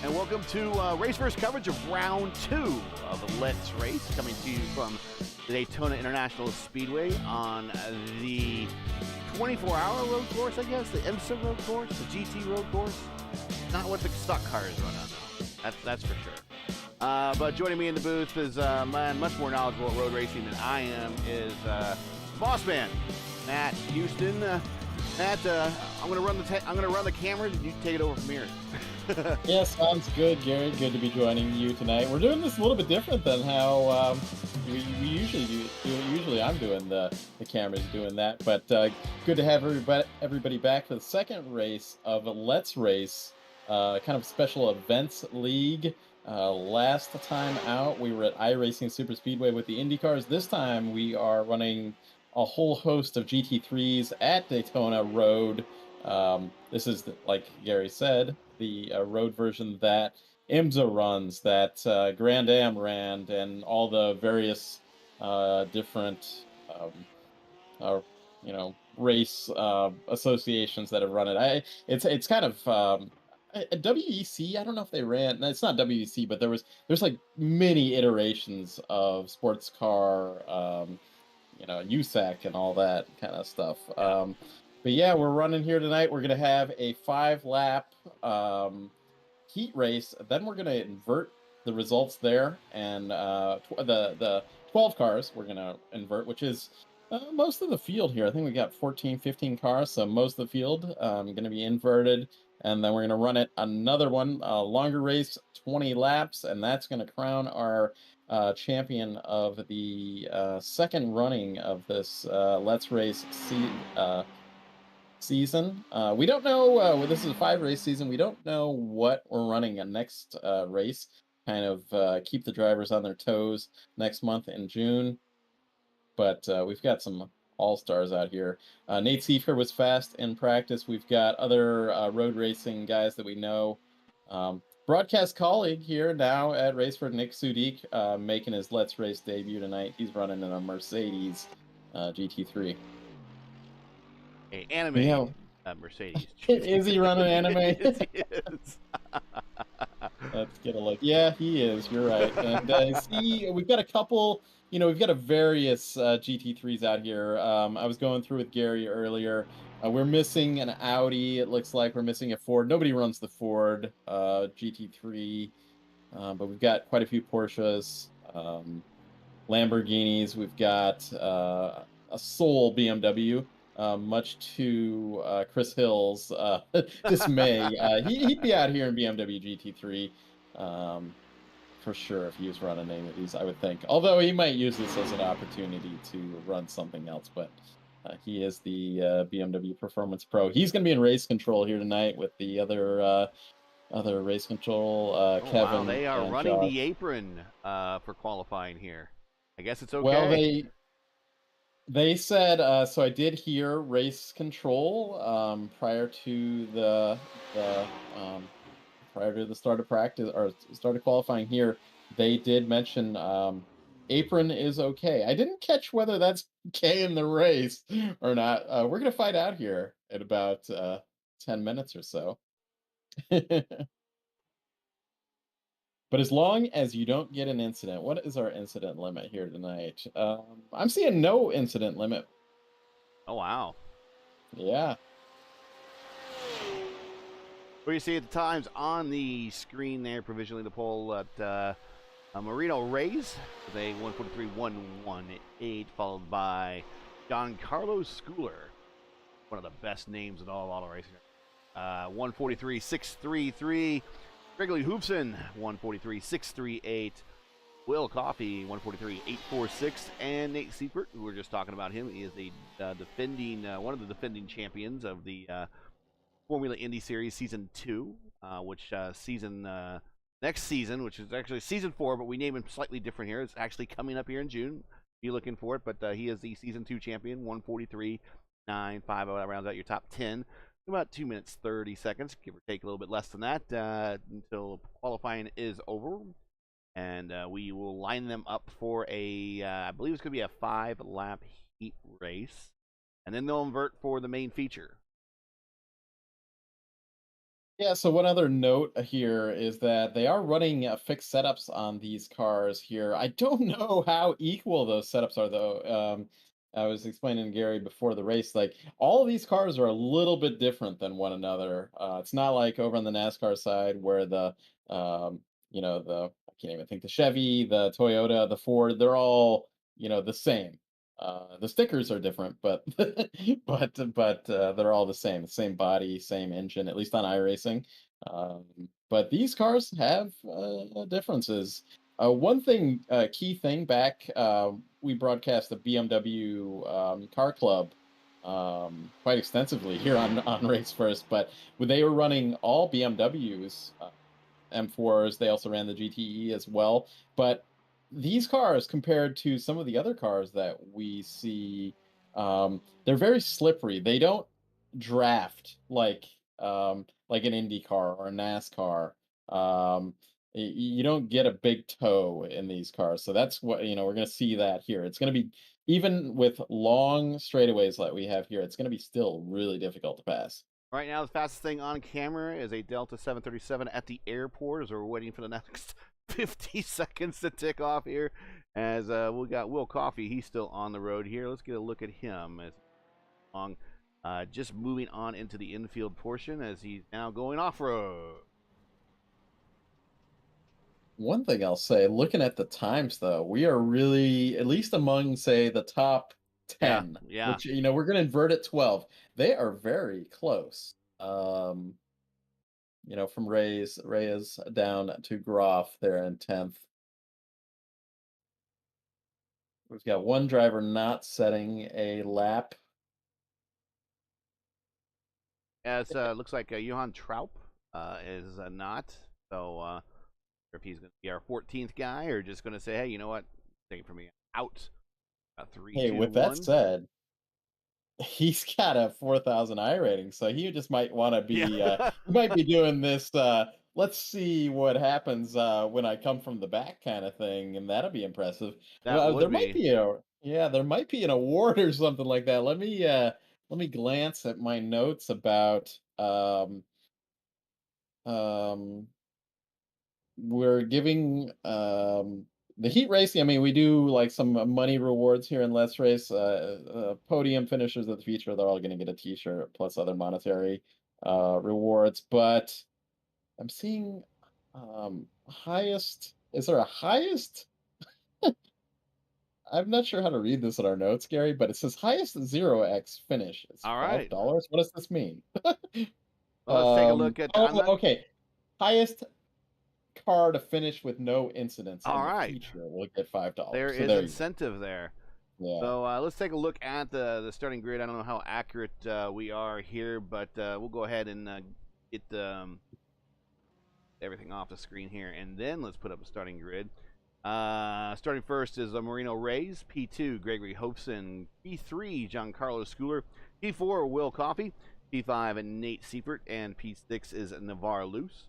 And welcome to Race First coverage of round 2 of the Let's Race, coming to you from the Daytona International Speedway on the 24-hour road course, I guess, the IMSA road course, the GT road course. Not what the stock cars run on, though. That's for sure. But joining me in the booth is a man much more knowledgeable at road racing than I am, is boss man, Matt Houston. Matt, I'm gonna run the cameras, and you take it over from here. Yeah, sounds good, Gary. Good to be joining you tonight. We're doing this a little bit different than how we usually do. Usually I'm doing the cameras doing that, but good to have everybody back for the second race of Let's Race, kind of special events league. Last time out, we were at iRacing Super Speedway with the IndyCars. This time, we are running a whole host of GT3s at Daytona Road. This is, like Gary said, the road version that IMSA runs, that Grand Am ran, and all the various different, race associations that have run it. It's kind of WEC. I don't know if they ran. No, it's not WEC, but there's like many iterations of sports car, USAC and all that kind of stuff. But yeah, we're running here tonight. We're going to have a 5-lap heat race. Then we're going to invert the results there. And the 12 cars we're going to invert, which is most of the field here. I think we got 14, 15 cars. So most of the field going to be inverted. And then we're going to run it another one, a longer race, 20 laps. And that's going to crown our champion of the second running of this Let's Race season. We don't know, this is a 5-race season. We don't know what we're running a next race. Kind of keep the drivers on their toes next month in June. But we've got some all-stars out here. Nate Seifer was fast in practice. We've got other road racing guys that we know. Broadcast colleague here now at Raceford, Nick Sudik, making his Let's Race debut tonight. He's running in a Mercedes GT3. Hey, anime Mercedes. Is he running anime? Yes, he is. Let's get a look. Yeah, he is. You're right. And see, we've got a couple, we've got a various GT3s out here. I was going through with Gary earlier. We're missing an Audi. It looks like we're missing a Ford. Nobody runs the Ford GT3, but we've got quite a few Porsches, Lamborghinis. We've got a Soul BMW. Much to Chris Hill's dismay. He'd be out here in BMW GT3 for sure if he was running any of these, I would think. Although he might use this as an opportunity to run something else, but he is the BMW Performance Pro. He's going to be in race control here tonight with the other race control, Kevin. Wow, they are running Josh. the apron for qualifying here. I guess it's okay. Well, they said, so I did hear race control prior to the start of practice or start of qualifying here. They did mention apron is okay. I didn't catch whether that's okay in the race or not. We're going to find out here in about 10 minutes or so. But as long as you don't get an incident, what is our incident limit here tonight? I'm seeing no incident limit. Oh, wow. Yeah. What do you see at the times on the screen there, provisionally the poll at Marino Reyes with a 143.118, followed by Giancarlo Schooler, one of the best names in all of auto racing. 143.633. Gregory Hoopson, 143.638. Will Coffey, 143.846, and Nate Seifert, who we were just talking about him, he is a defending one of the defending champions of the Formula Indy Series Season 2, which next season, which is actually Season 4, but we name him slightly different here. It's actually coming up here in June. Be looking for it, but he is the Season 2 champion, 143.950. That rounds out your top 10. About 2 minutes, 30 seconds, give or take a little bit less than that, until qualifying is over. And we will line them up for I believe it's going to be a 5-lap heat race. And then they'll invert for the main feature. Yeah, so one other note here is that they are running fixed setups on these cars here. I don't know how equal those setups are, though. I was explaining to Gary before the race, like all of these cars are a little bit different than one another. It's not like over on the NASCAR side where I can't even think, the Chevy, the Toyota, the Ford, they're all, the same. The stickers are different, but but they're all the same body, same engine, at least on iRacing. Um, but these cars have differences. Key thing back, we broadcast the BMW car club quite extensively here on Race First, but when they were running all BMWs, M4s, they also ran the GTE as well. But these cars, compared to some of the other cars that we see, they're very slippery. They don't draft like an IndyCar or a NASCAR. You don't get a big toe in these cars, so that's what we're going to see that here. It's going to be, even with long straightaways like we have here, it's going to be still really difficult to pass. Right now, the fastest thing on camera is a Delta 737 at the airport as we're waiting for the next 50 seconds to tick off here. As we got Will Coffey, he's still on the road here. Let's get a look at him as long, just moving on into the infield portion as he's now going off-road. One thing I'll say, looking at the times though, we are really, at least among, say, the top Yeah, 10, yeah. which, we're going to invert at 12. They are very close. From Reyes down to Groff there in 10th. We've got one driver not setting a lap. As looks like Johann Traup is not. So if he's going to be our 14th guy or just going to say, hey, you know what? Take it from me. Out. 3, Hey, 2, with that 1. said, he's got a 4,000 I rating, so he just might want to be, Yeah. he might be doing this, let's see what happens when I come from the back kind of thing, and that'll be impressive. That would There might be. be there might be an award or something like that. Let me glance at my notes about, um, we're giving the heat racing. I mean, we do like some money rewards here in Let's Race. Podium finishers of the feature, they're all going to get a T-shirt plus other monetary rewards. But I'm seeing highest. Is there a highest? I'm not sure how to read this in our notes, Gary, but it says highest 0x finish. It's All right. $5. What does this mean? Well, let's take a look at. I'm not. Okay. Highest car to finish with no incidents All in the right. feature will get $5. There So is there incentive there. you go. Yeah. So let's take a look at the starting grid. I don't know how accurate we are here, but we'll go ahead and get everything off the screen here, and then let's put up a starting grid. Starting first is Marino Reyes, P2 Gregory Hopeson, P3 Giancarlo Schooler, P4 Will Coffey, P5 and Nate Seifert, and P6 is Navarre Luce.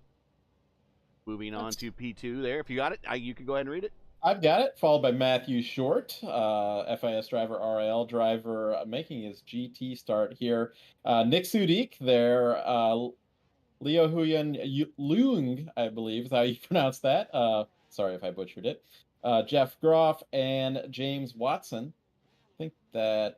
Moving on to P2 there. If you got it, you can go ahead and read it. I've got it, followed by Matthew Short, FIS driver, RL driver, making his GT start here. Nick Sudik there, Leo Huyen Leung, I believe is how you pronounce that. Sorry if I butchered it. Jeff Groff and James Watson. I think that,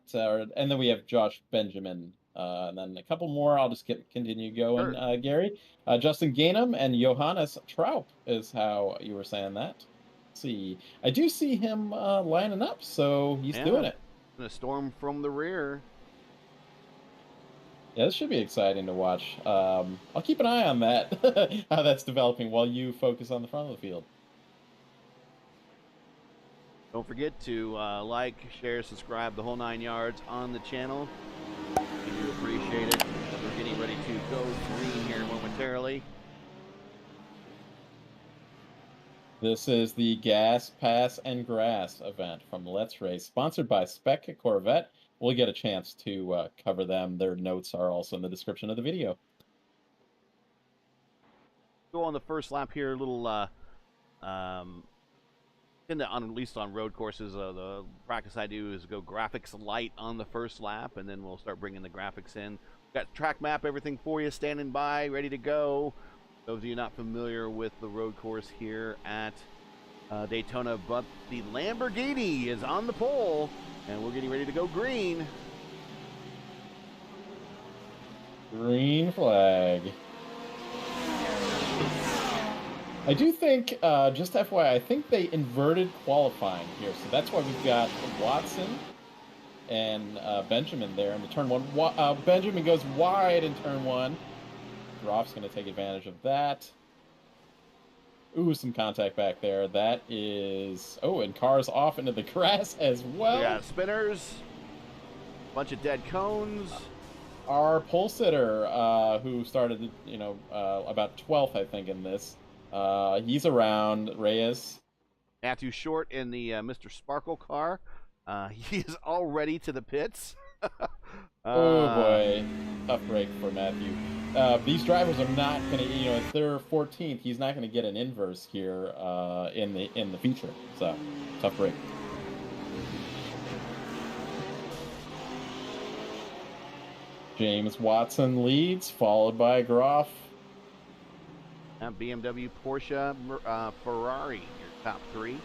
and then we have Josh Benjamin. And then a couple more. I'll just continue going, Sure. Gary. Justin Gainham and Johannes Traup is how you were saying that. See, I do see him lining up, so he's doing Yeah, it. and a storm from the rear. Yeah, this should be exciting to watch. I'll keep an eye on that, how that's developing while you focus on the front of the field. Don't forget to like, share, subscribe, the whole 9 yards on the channel. We do appreciate it. We're getting ready to go green here momentarily. This is the Gas, Pass, and Grass event from Let's Race, sponsored by Spec Corvette. We'll get a chance to cover them. Their notes are also in the description of the video. Go on the first lap here, a little at least on road courses, the practice I do is go graphics light on the first lap, and then we'll start bringing the graphics in. Got track map, everything for you, standing by, ready to go. Those of you not familiar with the road course here at Daytona, but the Lamborghini is on the pole, and we're getting ready to go green. Green flag. I do think, just FYI, I think they inverted qualifying here. So that's why we've got Watson and Benjamin there in the turn one. Benjamin goes wide in turn one. Groff's going to take advantage of that. Ooh, some contact back there. That is... Oh, and cars off into the grass as well. We got spinners, bunch of dead cones. Our pole sitter, who started, about 12th, I think, in this. He's around. Reyes. Matthew Short in the Mr. Sparkle car. He is already to the pits. Oh boy, tough break for Matthew. These drivers are not going to, if they're 14th, he's not going to get an inverse here in the feature. So tough break. James Watson leads, followed by Groff. BMW, Porsche, Ferrari, your top three.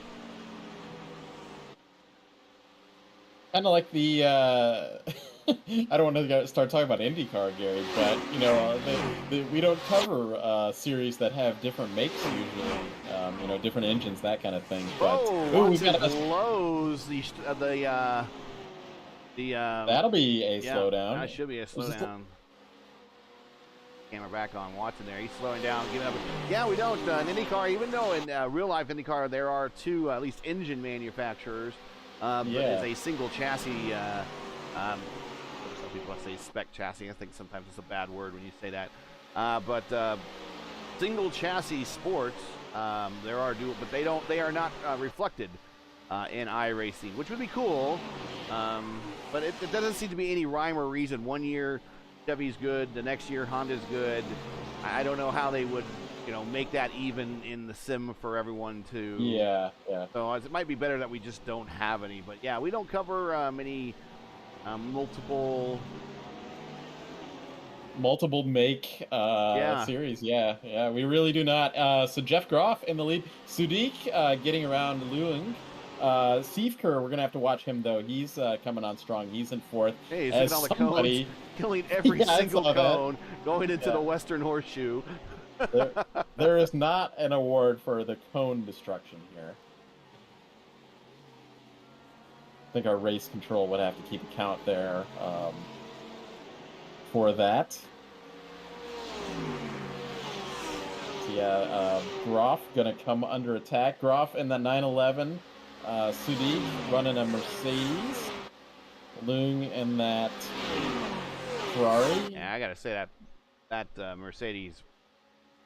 Kind of like the, I don't want to start talking about IndyCar, Gary, but, we don't cover series that have different makes usually, different engines, that kind of thing. But, we've got blows that'll be a slowdown. That should be a slowdown. Camera back on Watson there. He's slowing down, giving up. Yeah, we don't. In IndyCar, even though in real life IndyCar there are two, at least engine manufacturers, but it's a single chassis. Some people say spec chassis. I think sometimes it's a bad word when you say that. But single chassis sports, there are dual, but they are not reflected in iRacing, which would be cool. But it doesn't seem to be any rhyme or reason. One year Chevy's good, the next year Honda's good. I don't know how they would, make that even in the sim for everyone to. Yeah. So it might be better that we just don't have any. But yeah, we don't cover many multiple make series. Yeah, we really do not. So Jeff Groff in the lead. Sudik getting around Luing. Seifker, we're gonna have to watch him though. He's coming on strong. He's in fourth. Hey, he's on the cones, killing every single cone, going into the Western Horseshoe. there is not an award for the cone destruction here. I think our race control would have to keep account there for that. So Groff gonna come under attack. Groff in the 911. Sudik running a Mercedes. Lung in that Ferrari. Yeah, I gotta say that Mercedes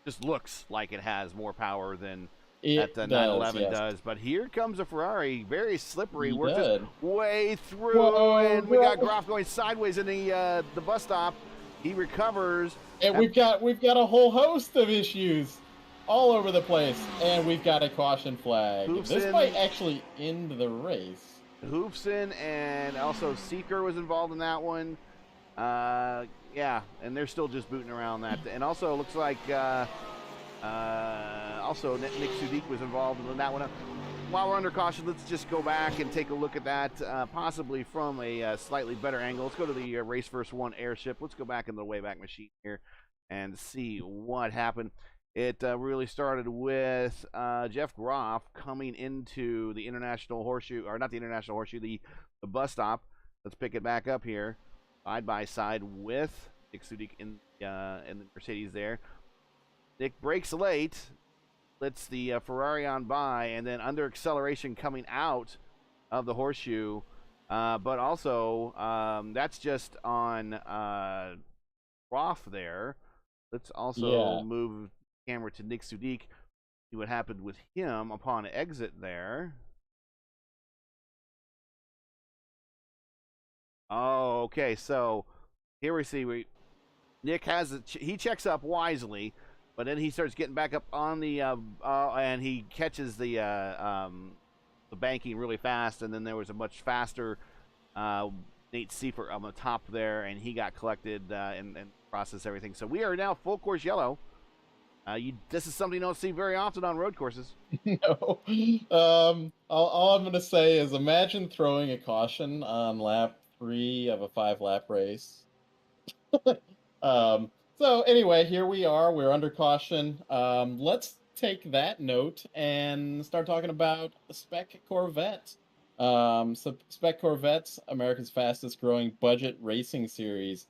just looks like it has more power than that 911 does. But here comes a Ferrari, very slippery. We're just way through, and we got Groff going sideways in the bus stop. He recovers, and we've got a whole host of issues all over the place, and we've got a caution flag. This might actually end the race. Hoofson and also Seeker was involved in that one. Yeah, and they're still just booting around that. And also, it looks like also Nick Sudik was involved in that one. While we're under caution, let's just go back and take a look at that, possibly from a slightly better angle. Let's go to the Race Verse 1 airship. Let's go back in the Wayback Machine here and see what happened. It really started with Jeff Groff coming into the International Horseshoe, or not the International Horseshoe, the bus stop. Let's pick it back up here, side by side with Nick Sudik in the Mercedes there. Nick brakes late, lets the Ferrari on by, and then under acceleration coming out of the Horseshoe. But also, that's just on Groff there. Let's also move camera to Nick Sudik, see what happened with him upon exit there. Oh, okay. So here we see Nick he checks up wisely, but then he starts getting back up on the and he catches the banking really fast, and then there was a much faster Nate Seifert on the top there, and he got collected and processed everything. So we are now full course yellow. This is something you don't see very often on road courses. No. All I'm going to say is imagine throwing a caution on lap 3 of a 5-lap race. So anyway, here we are. We're under caution. Let's take that note and start talking about Spec Corvette. So Spec Corvette's America's fastest growing budget racing series.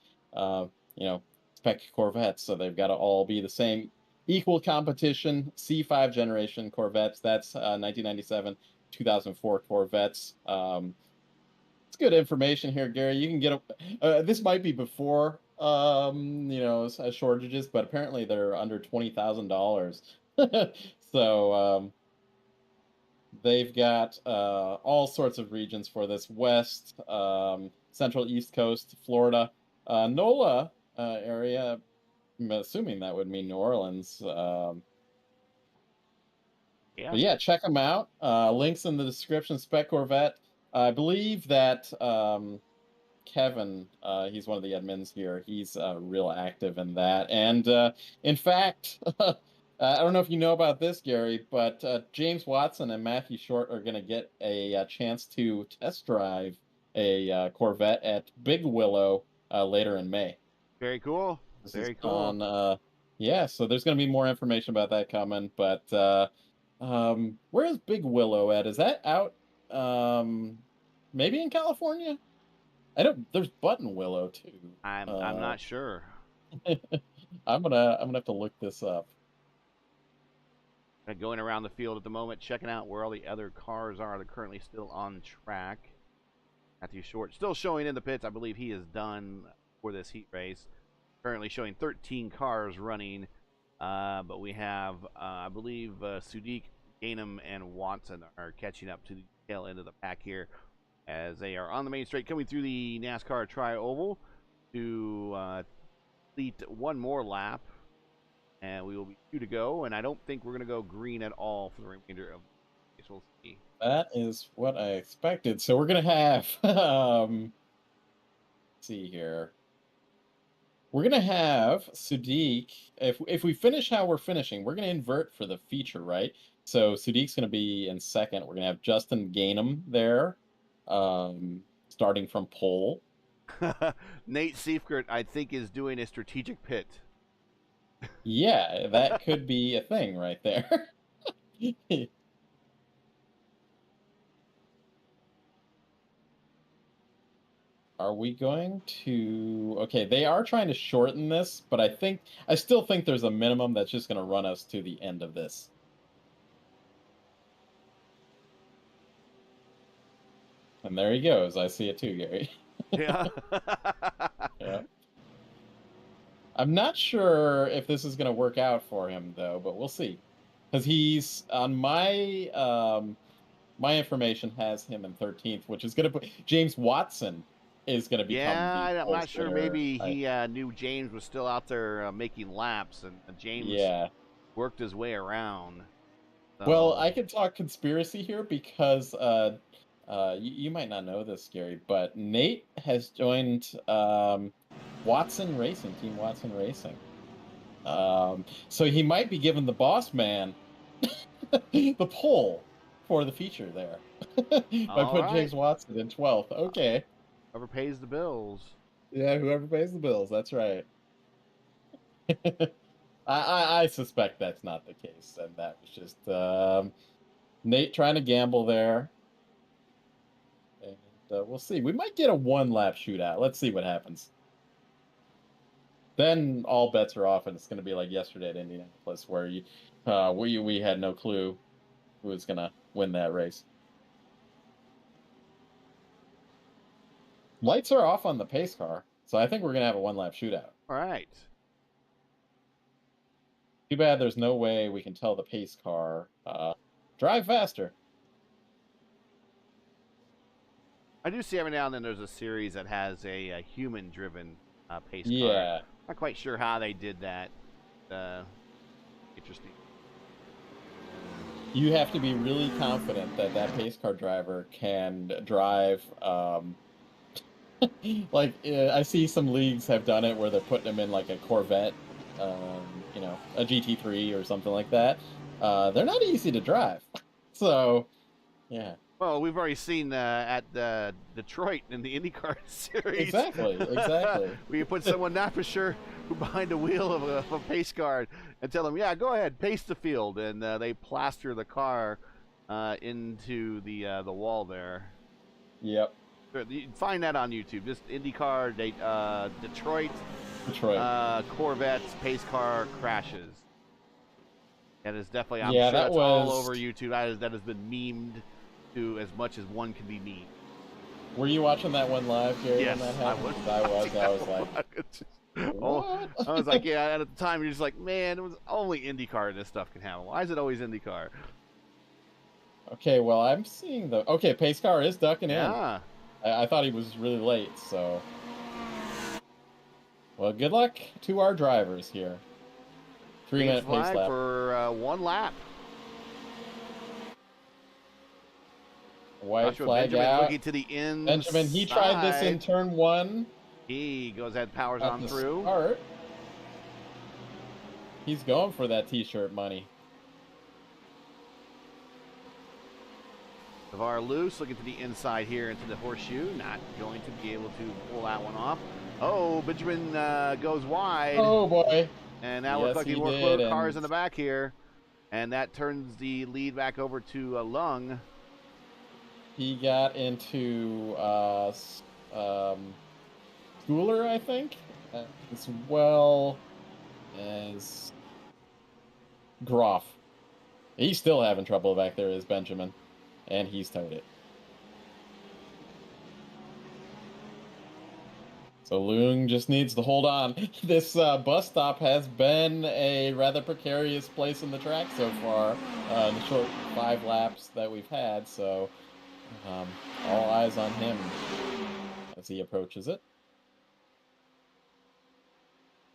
Spec Corvettes, so they've got to all be the same. Equal competition, C5-generation Corvettes. That's 1997, 2004 Corvettes. It's good information here, Gary. You can get this might be before shortages, but apparently they're under $20,000. So they've got all sorts of regions for this: West, Central, East Coast, Florida, NOLA area. I'm assuming that would mean New Orleans. But yeah, check them out. Links in the description. Spec Corvette. I believe that Kevin, he's one of the admins here. He's real active in that. And in fact, I don't know if you know about this, Gary, but James Watson and Matthew Short are going to get a chance to test drive a Corvette at Big Willow later in May. Very cool. Very cool. So there's going to be more information about that coming. But where is Big Willow at? Is that out maybe in California? There's Button Willow too. I'm not sure. I'm gonna have to look this up. Going around the field at the moment, checking out where all the other cars are. They're currently still on track. Matthew Short still showing in the pits. I believe he is done for this heat race. Currently showing 13 cars running, but we have, I believe, Sudik, Gainham, and Watson are catching up to the tail end of the pack here as they are on the main straight coming through the NASCAR Tri-Oval to complete one more lap, and we will be 2 to go, and I don't think we're going to go green at all for the remainder of the race. We'll see. That is what I expected. So we're going to have, let's see here. We're going to have Sudik, if we finish how we're finishing, we're going to invert for the feature, right? So Sudik's going to be in second. We're going to have Justin Gainham there, starting from pole. Nate Seifert, I think, is doing a strategic pit. Yeah, that could be a thing right there. Are we going to... Okay, they are trying to shorten this, but I still think there's a minimum that's just going to run us to the end of this. And there he goes. I see it too, Gary. Yeah. Yeah. I'm not sure if this is going to work out for him, though, but we'll see. Because he's on my information has him in 13th, which is going to put James Watson is going to become. Yeah, I'm not sure. Maybe he knew James was still out there making laps, and James worked his way around. So. Well, I could talk conspiracy here because you might not know this, Gary, but Nate has joined Watson Racing, Team Watson Racing. So he might be giving the boss man the pole for the feature there by putting James Watson in 12th. Okay. Whoever pays the bills. Yeah, whoever pays the bills. That's right. I suspect that's not the case, and that was just Nate trying to gamble there. And we'll see. We might get a one-lap shootout. Let's see what happens. Then all bets are off, and it's going to be like yesterday at Indianapolis, where we had no clue who was going to win that race. Lights are off on the pace car, so I think we're going to have a one-lap shootout. All right. Too bad there's no way we can tell the pace car drive faster. I do see every now and then there's a series that has a human-driven pace car. Yeah. Not quite sure how they did that. Interesting. You have to be really confident that that pace car driver can drive. Like I see some leagues have done it where they're putting them in like a Corvette, you know, a GT3 or something like that. They're not easy to drive. So, yeah. Well, we've already seen at Detroit in the IndyCar series. Exactly. Where you put someone not for sure who behind the wheel of a pace car and tell them, yeah, go ahead, pace the field, and they plaster the car into the wall there. Yep. You can find that on YouTube. Just IndyCar, Detroit Corvette's pace car crashes. That is definitely, I'm sure that's all over YouTube. That has been memed to as much as one can be memed. Were you watching that one live, Gary? Yes, when that happened? I was like, what? I was like, yeah. At the time, you're just like, man, it was only IndyCar this stuff can handle. Why is it always IndyCar? Okay, well, I'm seeing the... Okay, pace car is ducking in. Yeah. I thought he was really late, so... Well, good luck to our drivers here. 3-minute pace lap. For one lap. White Joshua flag Benjamin out. looking to the inside. Benjamin, he tried this in turn 1. He goes ahead, powers on through. Start. He's going for that t-shirt money. Navarre loose, looking to the inside here into the horseshoe. Not going to be able to pull that one off. Oh, Benjamin goes wide. Oh, boy. And now we're looking more cars in the back here. And that turns the lead back over to Lung. He got into Schooler, I think, as well as Groff. He's still having trouble back there, is Benjamin. And he's towed it. So Lung just needs to hold on. This bus stop has been a rather precarious place in the track so far in the short 5 laps that we've had. So all eyes on him as he approaches it.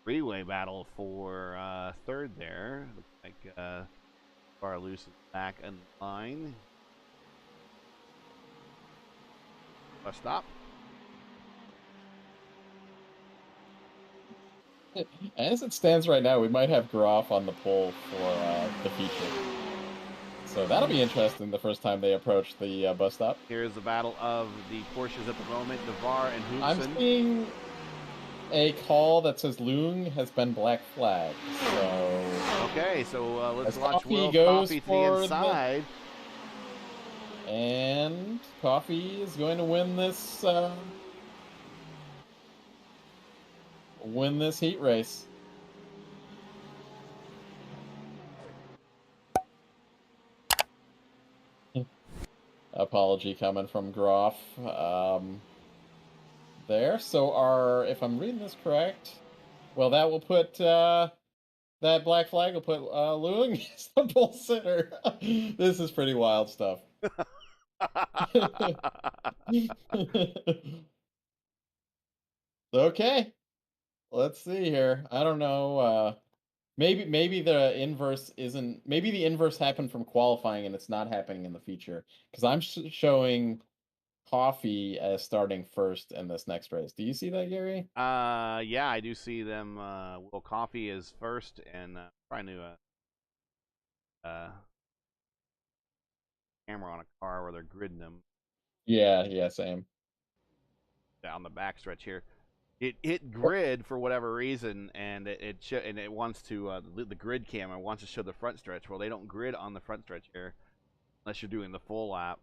Three-way battle for third there. Looks like Barloose is back in line. A stop. As it stands right now, we might have Groff on the pole for the feature. So that'll be interesting the first time they approach the bus stop. Here's the battle of the Porsches at the moment, Navarre and Hoopson. I'm seeing a call that says Lung has been black flagged. So okay, so let's watch Will Coffee to the inside. And Coffee is going to win this heat race. Apology coming from Groff there. So if I'm reading this correct, well, that will put that black flag will put Lung as the pole sitter. This is pretty wild stuff. Okay, let's see here. I don't know. Maybe the inverse isn't. Maybe the inverse happened from qualifying and it's not happening in the feature because I'm showing Coffee as starting first in this next race. Do you see that, Gary? Yeah, I do see them. Will Coffee is first, and probably knew a camera on a car where they're gridding them. Yeah, same. Down the backstretch here. it hit grid for whatever reason, and it wants to the grid camera wants to show the front stretch. Well, they don't grid on the front stretch here unless you're doing the full lap.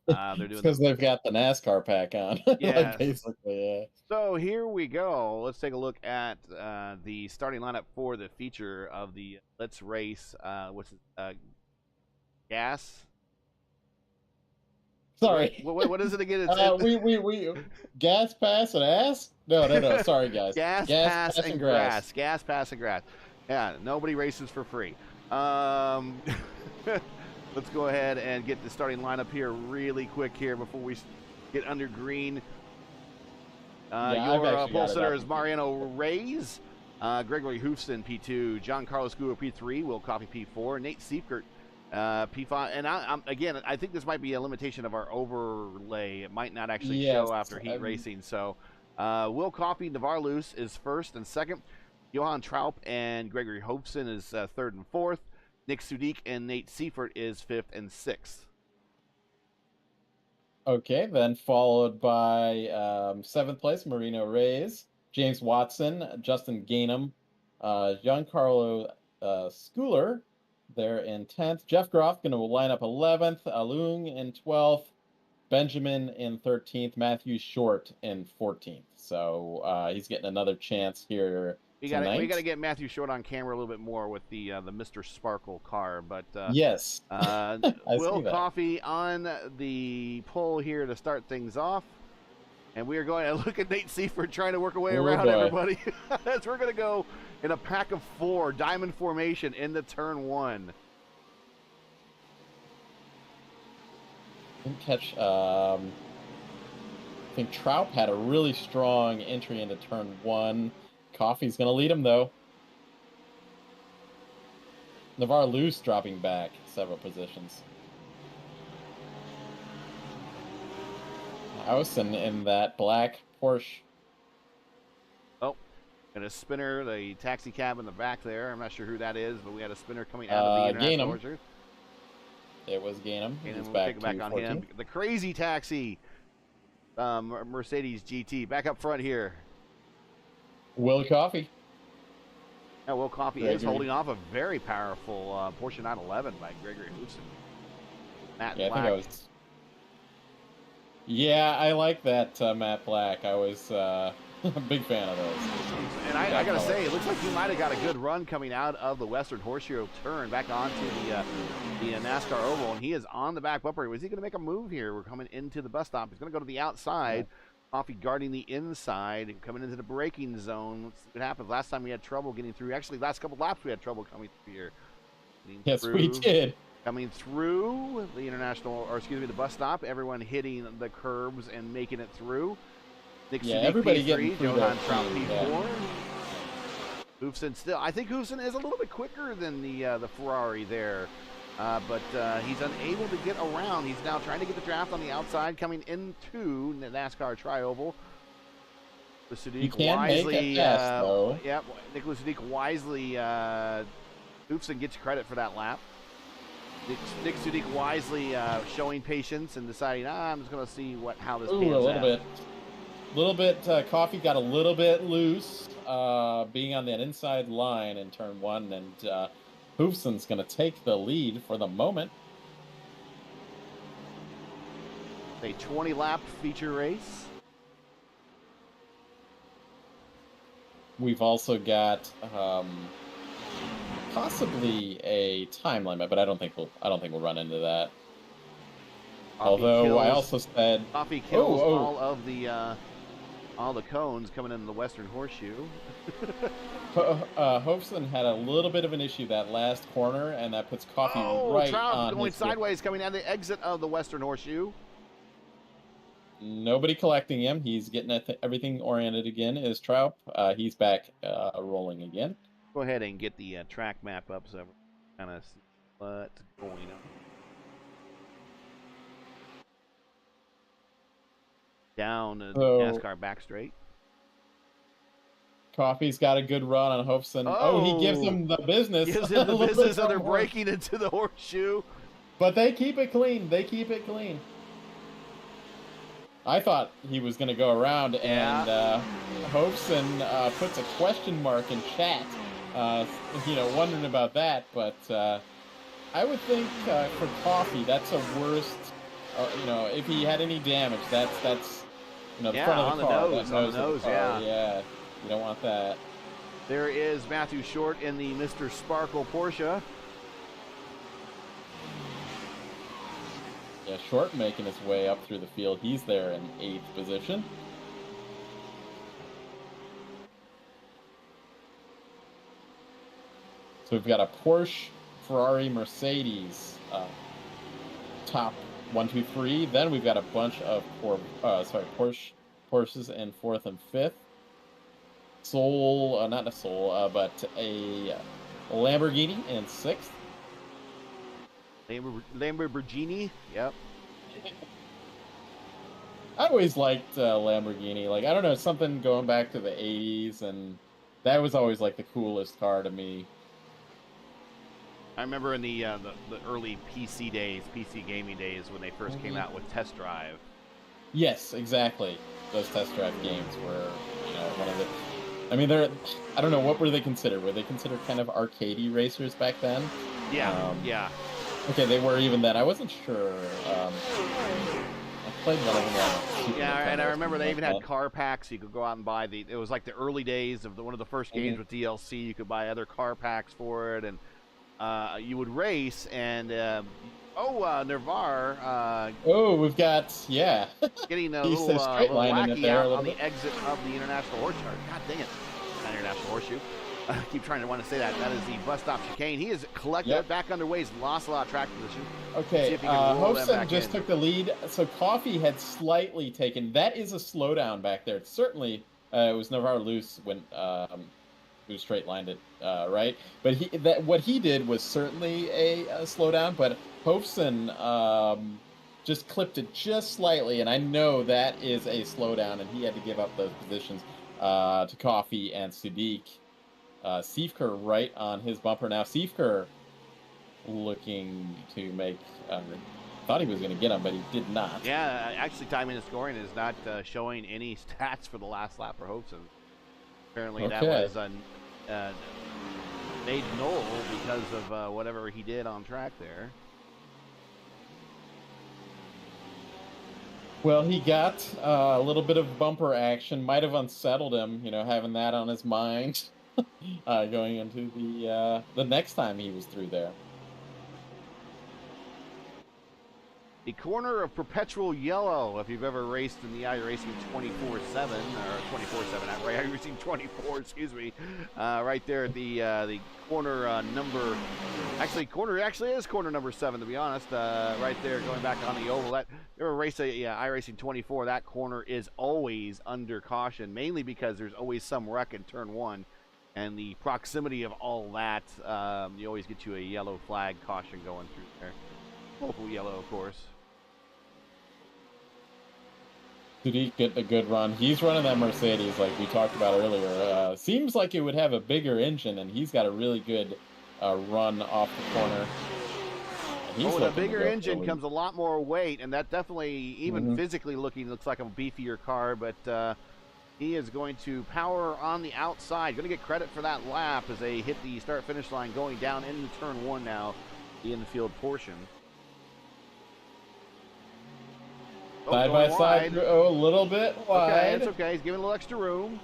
They're doing because they've got the NASCAR pack on. Yes. Like basically, yeah. So here we go. Let's take a look at the starting lineup for the feature of the Let's Race. What's it? Gas. Sorry. What is it again? We gas, pass, and ass? No. Sorry, guys. Gas, pass, and grass. Gas, pass, and grass. Yeah, nobody races for free. Let's go ahead and get the starting lineup here really quick here before we get under green. Your pole sitter is Mariano Reyes, Gregory Hoofston P2, John Carlos Guo P3, Will Coffey P4, Nate Seifert P5. And I think this might be a limitation of our overlay. It might not actually show after heat racing. So Will Coffey, Navarre Luce is first and second. Johan Traup and Gregory Hoofston is third and fourth. Nick Sudik and Nate Seifert is fifth and sixth. Okay, then followed by seventh place, Marino Reyes, James Watson, Justin Gainham, Giancarlo Schooler there in 10th. Jeff Groff going to line up 11th, Alung in 12th, Benjamin in 13th, Matthew Short in 14th. So he's getting another chance here. We got to get Matthew Short on camera a little bit more with the Mr. Sparkle car, but yes, Will Coffey on the pole here to start things off, and we are going to look at Nate Seifert trying to work a way around everybody. As we're going to go in a pack of 4 diamond formation into turn 1. Didn't catch. I think Traup had a really strong entry into turn 1. Coffey's going to lead him, though. Navarre Luce dropping back several positions. Hausen in that black Porsche. Oh, and a spinner, the taxi cab in the back there. I'm not sure who that is, but we had a spinner coming out of the international orchard. It was Gainham. He's we'll back, back on 14. Him. The crazy taxi, Mercedes GT. Back up front here. Will Coffey. Yeah, Will Coffey is holding off a very powerful Porsche 911 by Gregory Hoofston. Matt Black. I think I like that Matt Black. I was a big fan of those. And I got to say, it looks like he might have got a good run coming out of the Western Horseshoe turn back onto the NASCAR Oval, and he is on the back bumper. Was he going to make a move here? We're coming into the bus stop. He's going to go to the outside. Yeah. Coffey guarding the inside and coming into the braking zone. Let's see what happens. Last time we had trouble getting through. Actually, last couple laps we had trouble coming through here. We did. Coming through the the bus stop. Everyone hitting the curbs and making it through. Everybody getting through. Johan Traup P4. Hoofston still. I think Hoofston is a little bit quicker than the Ferrari there. But he's unable to get around. He's now trying to get the draft on the outside, coming into the NASCAR Tri-Oval. He can wisely, make it fast, though. Yep, Nicholas Sadiq wisely. Hoofston gets credit for that lap. Nick Sadiq wisely showing patience and deciding, I'm just going to see how this pans out. A little bit. Coffey got a little bit loose, being on that inside line in turn 1, and Hoofston's going to take the lead for the moment. A 20-lap feature race. We've also got possibly a time limit, but I don't think we'll run into that. Although I also said Coffey kills all the cones coming into the Western Horseshoe. Hoofston had a little bit of an issue that last corner, and that puts Coffey right on going sideways, coming out the exit of the Western Horseshoe. Nobody collecting him. He's getting everything oriented again. Is Traup? He's back rolling again. Go ahead and get the track map up so kind of see what's going on. Down the NASCAR back straight. Coffey's got a good run on Hoofston. He gives him the business. Gives him the business, and they're breaking into the horseshoe. But they keep it clean. I thought he was going to go around, and Hopeson puts a question mark in chat, wondering about that. But I would think for Coffee, that's a worst. If he had any damage, that's the front of the car. On the nose, yeah. You don't want that. There is Matthew Short in the Mr. Sparkle Porsche. Yeah, Short making his way up through the field. He's there in 8th position. So we've got a Porsche, Ferrari, Mercedes, top 1, 2, 3. Then we've got a bunch of Porsches in 4th and 5th. But a Lamborghini in 6th. Lamborghini, yep. I always liked Lamborghini. Like, I don't know, something going back to the 80s, and that was always like the coolest car to me. I remember in the early PC days, PC gaming days, when they first came out with Test Drive. Yes, exactly. Those Test Drive games were, one of the... I mean, I don't know, what were they considered? Were they considered kind of arcadey racers back then? Yeah, yeah. Okay, they were even then. I wasn't sure. I played one of them. And I remember they even had car packs. You could go out and buy it was like the early days of one of the first games with DLC. You could buy other car packs for it, and you would race. And Nervar. We've got getting a little wacky out on the exit of the International Horseshoe. God dang it! Not International Horseshoe. I keep trying to want to say that. That is the bus stop chicane. He is collected back underway. He's lost a lot of track position. Okay, Hopeson just took the lead. So Coffee had slightly taken. That is a slowdown back there. Certainly, it was Navarre Loose when who straight lined it, right? But what he did was certainly a slowdown. But Hopeson just clipped it just slightly, and I know that is a slowdown, and he had to give up those positions to Coffee and Sadiq. Seifker right on his bumper now. Seifker looking to make... thought he was going to get him, but he did not. Yeah, actually, time in scoring is not showing any stats for the last lap for Hopeson. Apparently that was made null because of whatever he did on track there. Well, he got a little bit of bumper action. Might have unsettled him, having that on his mind. Going into the next time he was through there. The corner of perpetual yellow, if you've ever raced in the iRacing 24/7, or 24/7, iRacing 24, excuse me, right there at the corner number, corner is corner number 7, to be honest, right there going back on the oval. That you ever race iRacing 24, that corner is always under caution, mainly because there's always some wreck in turn 1. And the proximity of all that, you always get you a yellow flag caution going through there. Local yellow, of course. Sadiq get a good run. He's running that Mercedes like we talked about earlier. Seems like it would have a bigger engine, and he's got a really good run off the corner. With a bigger engine comes a lot more weight, and that definitely, even physically looking, looks like a beefier car, but... he is going to power on the outside. Going to get credit for that lap as they hit the start-finish line going down into turn 1 now, the infield portion. Side by side, a little bit wide. Okay, it's okay. He's giving a little extra room.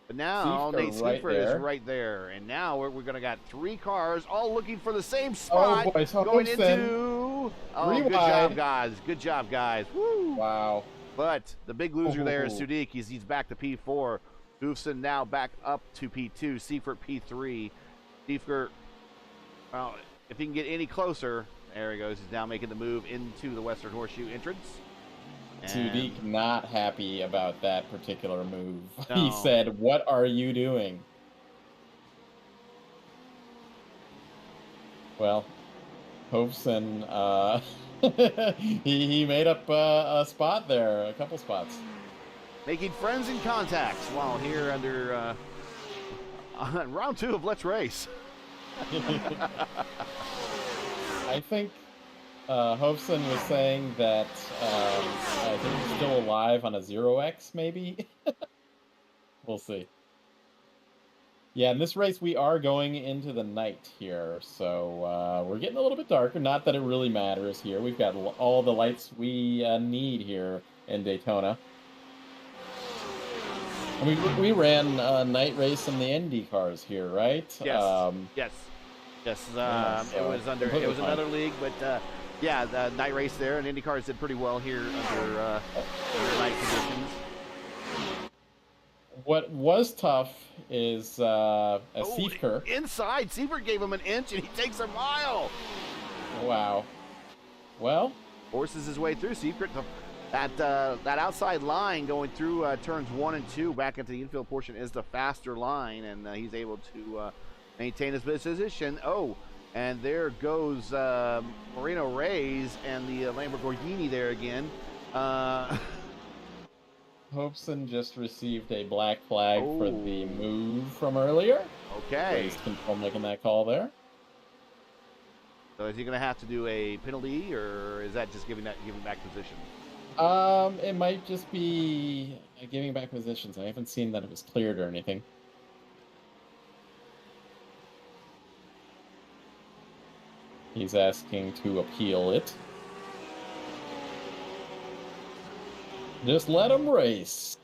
But now Nate Skipper is right there. And now we're going to got 3 cars all looking for the same spot. Going into... good job, guys. Good job, guys. Woo! Wow. But the big loser there is Sadiq. He's back to P4. Hoofson now back up to P2. Seifert P3. Seifert, well, if he can get any closer, there he goes. He's now making the move into the Western Horseshoe entrance. Sadiq not happy about that particular move. No. He said, "What are you doing?" Well, Hopeson, he made up a spot there, a couple spots. Making friends and contacts while here under round 2 of Let's Race. I think Hopeson was saying that I think he's still alive on a 0x, maybe. We'll see. Yeah, in this race, we are going into the night here, so we're getting a little bit darker. Not that it really matters here. We've got all the lights we need here in Daytona. And we ran a night race in the Indy cars here, right? Yes. Yes. Yeah, It so was under. It completely was fine. another league, but yeah, the night race there, and IndyCars did pretty well here under night conditions. What was tough is a Oh, Seifker. inside, Seifert gave him an inch, and he takes a mile. Wow. Well, Forces his way through. Seifert, that outside line going through turns 1 and 2 back into the infield portion is the faster line, and he's able to maintain his position. Oh, and there goes Marino Reyes and the Lamborghini there again. Hopeson just received a black flag for the Oh. move from earlier. Okay. Race control making that call there. So is he going to have to do a penalty, or is that just giving back position? It might just be giving back positions. I haven't seen that it was cleared or anything. He's asking to appeal it. Just let him race.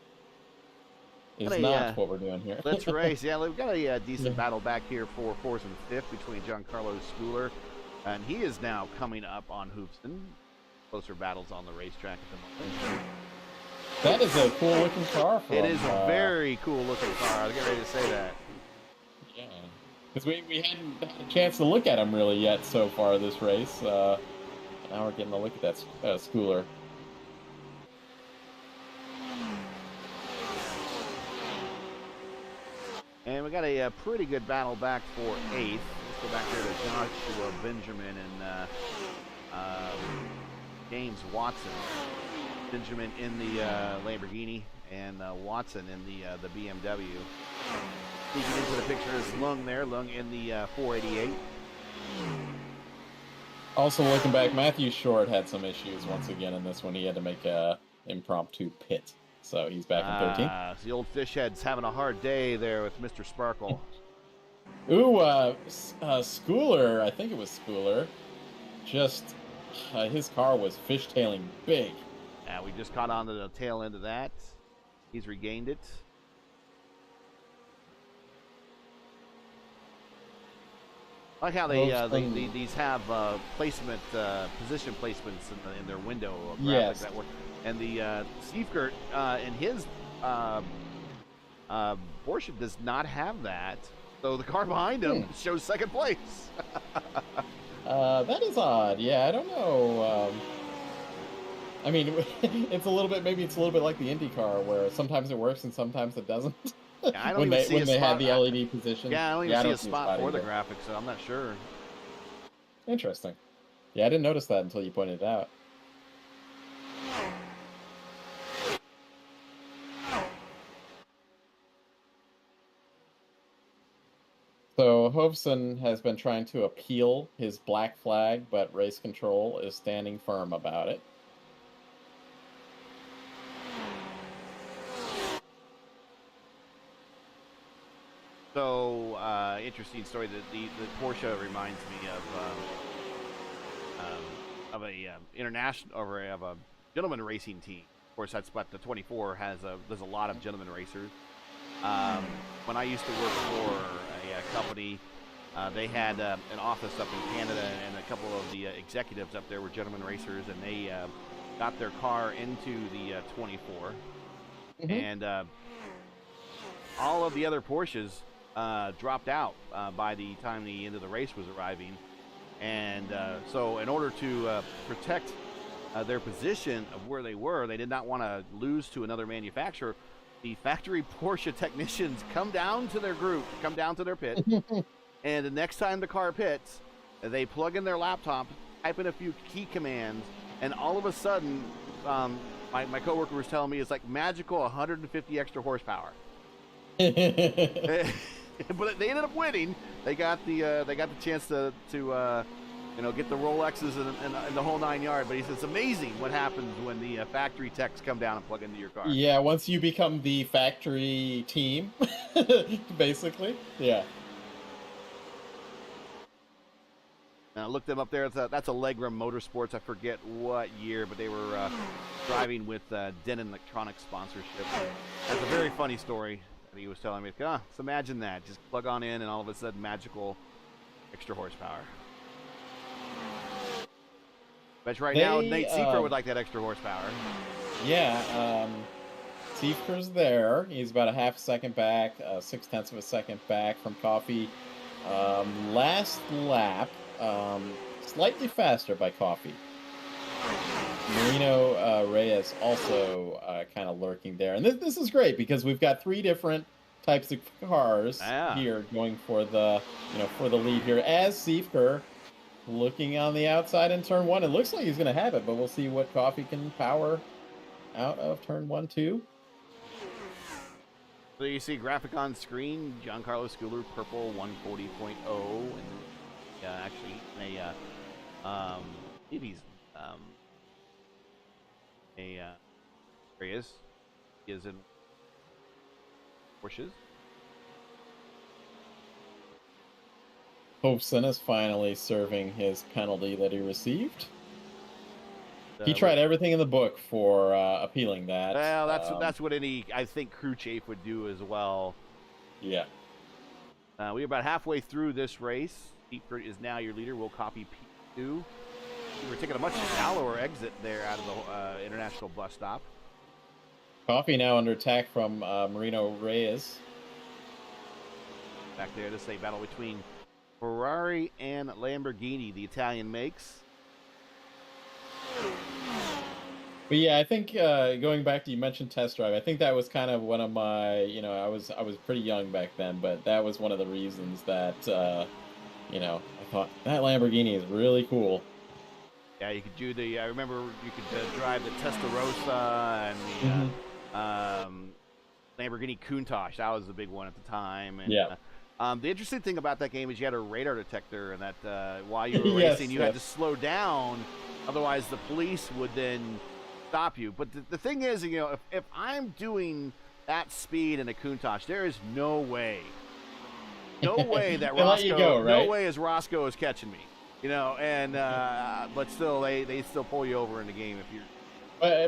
Is not what we're doing here. Let's race. Yeah, we've got a decent battle back here for 4th and 5th between Giancarlo Schooler, and he is now coming up on Hoopston. Closer battles on the racetrack at the moment. That is a cool looking car. It is a very cool looking car. I'll get ready to say that. Yeah, because we hadn't had a chance to look at him really yet so far this race. Now we're getting a look at that Schooler. And we got a pretty good battle back for 8th. Let's go back there to Joshua Benjamin and James Watson. Benjamin in the Lamborghini and Watson in the BMW. Sneaking into the picture is Lung there. Lung in the 488. Also looking back, Matthew Short had some issues once again in this one. He had to make a impromptu pit. So he's back in 13th. The old fish head's having a hard day there with Mr. Sparkle. Ooh, Schooler, I think it was Schooler, just, his car was fishtailing big. Yeah, we just caught on to the tail end of that. He's regained it. I like how these have position placements in their window. Yes. That work. And the Seifert in his Porsche does not have that. So the car behind him shows 2nd place. That is odd. Yeah, I don't know. I mean, it's a little bit, maybe it's a little bit like the IndyCar where sometimes it works and sometimes it doesn't. Yeah, I don't when even they, see when a they spot. have the LED position. Yeah, I don't even see a spot for either. the graphics, so I'm not sure. Interesting. Yeah, I didn't notice that until you pointed it out. So Hoveson has been trying to appeal his black flag, but race control is standing firm about it. So, interesting story. The Porsche reminds me of a international or of a gentleman racing team. Of course, that's what the 24 has. There's a lot of gentleman racers. When I used to work for a company, they had an office up in Canada, and a couple of the executives up there were gentleman racers, and they got their car into the 24, and all of the other Porsches dropped out by the time the end of the race was arriving. And so in order to protect their position of where they were, they did not want to lose to another manufacturer. The factory Porsche technicians come down to their group, come down to their pit, and the next time the car pits, they plug in their laptop, type in a few key commands, and all of a sudden, my coworker was telling me it's like magical 150 extra horsepower. But they ended up winning. They got the chance to you know, get the Rolexes and the whole 9 yards. But he says it's amazing what happens when the factory techs come down and plug into your car. Yeah, once you become the factory team, basically. Yeah. And I looked them up there. That's a Legram Motorsports. I forget what year, but they were driving with Denon Electronics sponsorship. That's a very funny story that he was telling me. So imagine that. Just plug on in, and all of a sudden, magical extra horsepower. Bet right now, Nate Seefer would like that extra horsepower. Yeah, Seefer's there. He's about a half second back, 0.6 of a second back from Coffee. Last lap, slightly faster by Coffee. Marino Reyes also kind of lurking there. And this is great because we've got 3 different types of cars here going for the, for the lead here. As Seefer looking on the outside in turn 1. It looks like he's going to have it, but we'll see what Coffee can power out of turn 1, 2. So you see graphic on screen, Giancarlo Schooler, purple 140.0, and actually maybe he's there he is. He is in Porsches. Hobson is finally serving his penalty that he received. He tried everything in the book for appealing that. Well, that's what any, I think, crew chief would do as well. Yeah. We're about halfway through this race. Pete is now your leader. We'll copy P2. We're taking a much shallower exit there out of the international bus stop. Coffee now under attack from Marino Reyes. Back there, this is a battle between Ferrari and Lamborghini, the Italian makes. But yeah, I think going back to, you mentioned test drive, I think that was kind of one of my, I was pretty young back then, but that was one of the reasons that, I thought that Lamborghini is really cool. Yeah, you could do I remember you could drive the Testarossa and the Lamborghini Countach. That was the big one at the time. And, yeah. The interesting thing about that game is you had a radar detector, and that while you were racing, you had to slow down. Otherwise, the police would then stop you. But the thing is, if I'm doing that speed in a Countach, there is no way that Roscoe, no way is Roscoe is catching me. But still, they still pull you over in the game if you're.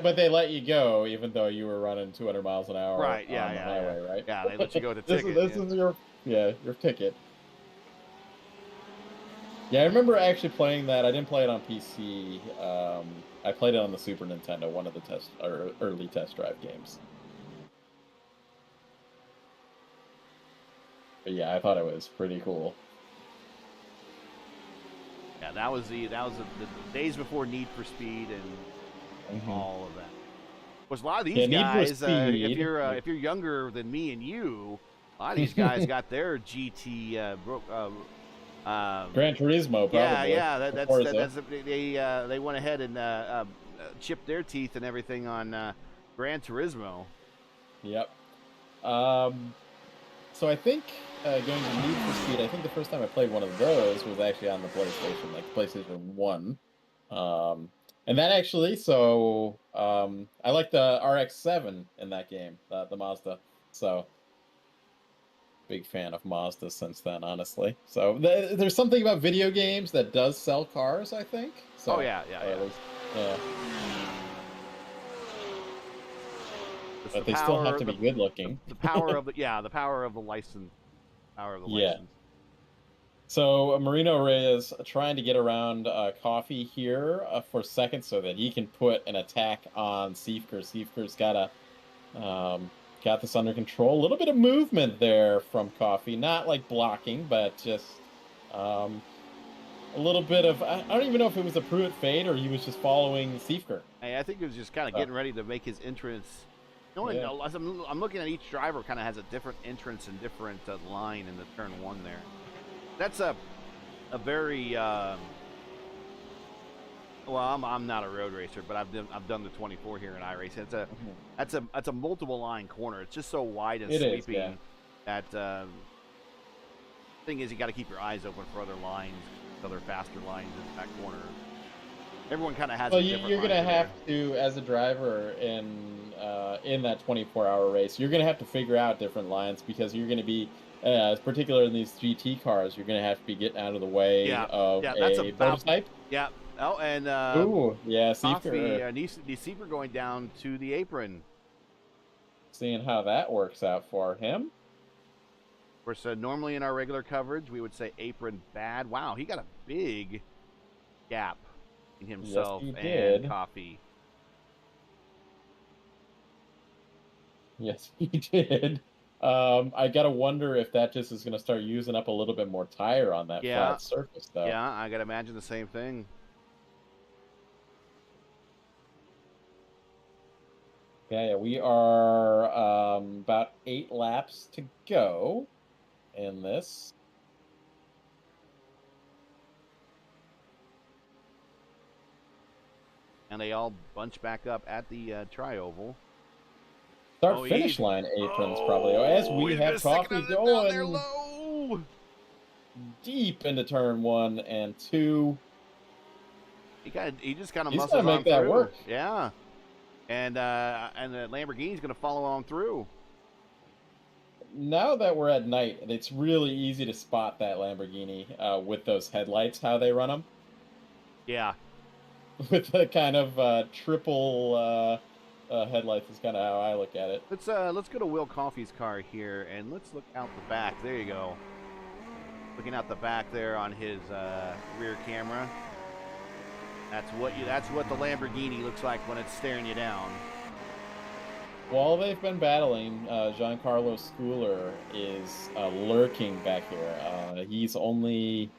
But they let you go even though you were running 200 miles an hour right, on the highway, right? Yeah, they let you go with the ticket. This is your ticket. Yeah, I remember actually playing that. I didn't play it on PC. I played it on the Super Nintendo, one of the early test drive games. But yeah, I thought it was pretty cool. Yeah, that was the days before Need for Speed and all of that. Of course, a lot of these guys, if you're younger than me and you, a lot of these guys got their GT Gran Turismo, probably. Yeah. They went ahead and chipped their teeth and everything on Gran Turismo. Yep. So I think going to Need for Speed, I think the first time I played one of those was actually on the PlayStation, like PlayStation 1. And that actually, I like the RX-7 in that game, the Mazda. So big fan of Mazda since then, honestly. So there's something about video games that does sell cars, I think. So, yeah. But they still have to be good looking. The power of the license. License. So Marino Reyes trying to get around Coffee here for second so that he can put an attack on Seifker. Seifker's got this under control. A little bit of movement there from Coffee, not like blocking, but just a little bit of. I don't even know if it was a Pruitt fade or he was just following Seifker. Hey, I think he was just kind of getting ready to make his entrance. I'm looking at each driver kind of has a different entrance and different line in the turn 1 there. That's a very well. I'm not a road racer, but I've done the 24 here in iRacing. That's a multiple line corner. It's just so wide and sweeping that Thing is, you got to keep your eyes open for other lines, other faster lines in that corner. Everyone kind of has Well, a different you're line gonna through there. have to, as a driver in that 24-hour race, you're gonna have to figure out different lines because you're gonna be, particularly in these GT cars, you're gonna have to be getting out of the way Yeah, of yeah, that's a about. prototype. Yeah. Oh, and Ooh, yeah, Coffee, Seeker, Seeper going down to the apron. seeing how that works out for him. Of course, normally in our regular coverage, we would say apron bad. Wow, he got a big gap in Yes, himself he and did. Coffee. Yes, he did. I gotta wonder if that just is gonna start using up a little bit more tire on that Yeah, flat surface, though. yeah, I gotta imagine the same thing. Yeah, we are about 8 laps to go in this. And they all bunch back up at the tri-oval. Start Oh, finish line aprons probably. As we he's have just sticking Coffee it down there going low. deep into turn 1 and 2. He just kind of He's gonna muscles on make that through. work. Yeah. And the Lamborghini's gonna follow on through. Now that we're at night, it's really easy to spot that Lamborghini with those headlights, how they run them. Yeah. With the kind of triple headlights is kind of how I look at it. Let's go to Will Coffey's car here and let's look out the back. There you go. Looking out the back there on his rear camera. That's what the Lamborghini looks like when it's staring you down. While they've been battling, Giancarlo Schooler is lurking back here. He's only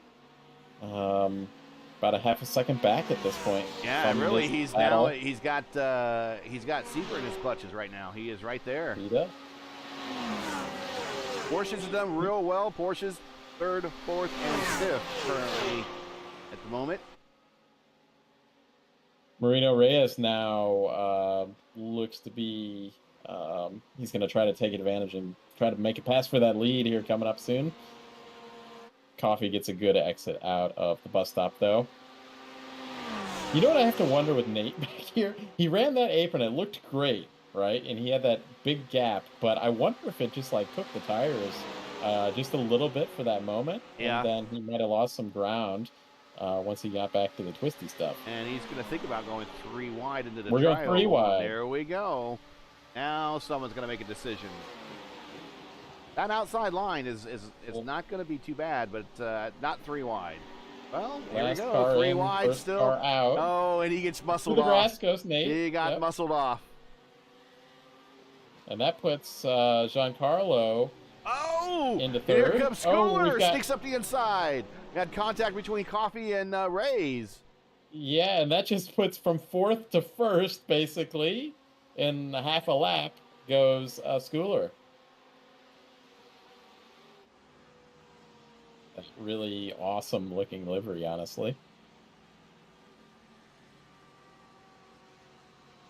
about a half a second back at this point. Yeah, really. He's He's got Seeper in his clutches right now. He is right there. He does. Porsches have done real well. Porsches 3rd, 4th, and 5th currently at the moment. Marino Reyes now looks to be he's going to try to take advantage and try to make a pass for that lead here coming up soon. Coffee gets a good exit out of the bus stop, though. You know what I have to wonder with Nate back here? He ran that apron. It looked great, right? And he had that big gap. But I wonder if it just, like, took the tires just a little bit for that moment. Yeah. And then he might have lost some ground once he got back to the twisty stuff. And he's going to think about going 3 wide into the We're going 3 wide. There we go. Now someone's going to make a decision. That outside line is not going to be too bad, but not 3 wide. Well, here we go. 3 wide still. Car out. Oh, and he gets muscled the off. grass goes Nate. He got muscled off. And that puts Giancarlo into 3rd. Here comes Schooler. Sneaks up the inside. Had contact between Coffee and Reyes. Yeah, and that just puts from 4th to 1st, basically, in half a lap goes Schooler. Really awesome looking livery, honestly.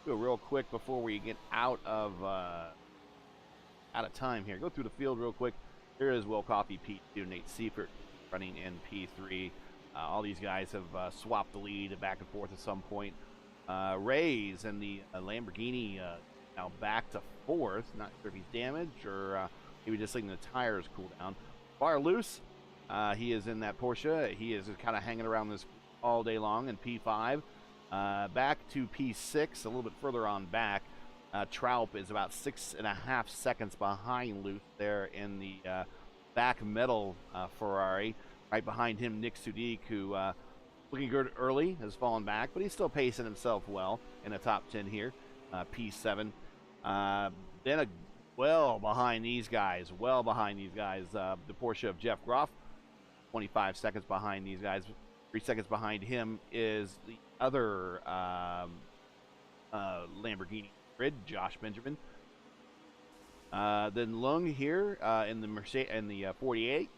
Do it real quick before we get out of time here. Go through the field real quick. Here is Will Coffey, P2, Nate Seifert running in P3. All these guys have swapped the lead back and forth at some point. Reyes and the Lamborghini now back to 4th. Not sure if he's damaged or maybe just letting the tires cool down. Bar loose. He is in that Porsche. He is kind of hanging around this all day long in P5. Back to P6, a little bit further on back. Traup is about 6.5 seconds behind Luth there in the back metal Ferrari. Right behind him, Nick Sudik, who looking good early, has fallen back, but he's still pacing himself well in the top 10 here. P7. Then well behind these guys, the Porsche of Jeff Groff. 25 seconds behind these guys. 3 seconds behind him is the other Lamborghini grid, Josh Benjamin. Then Lung here in the Mercedes and the 48.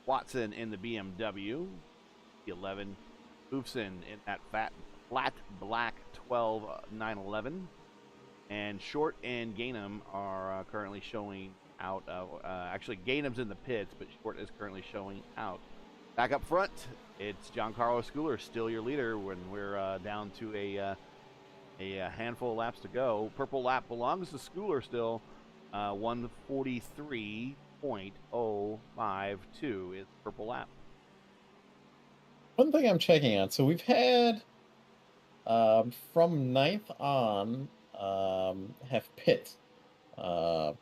Watson in the BMW, the 11. Hoofson in that flat black 12 911. And Short and Gainham are currently showing out. Actually, Gainham's in the pits, but Short is currently showing out. Back up front, it's Giancarlo Schooler, still your leader when we're down to a handful of laps to go. Purple lap belongs to Schooler still. 143.052 is purple lap. One thing I'm checking on. So we've had from 9th on have pit. That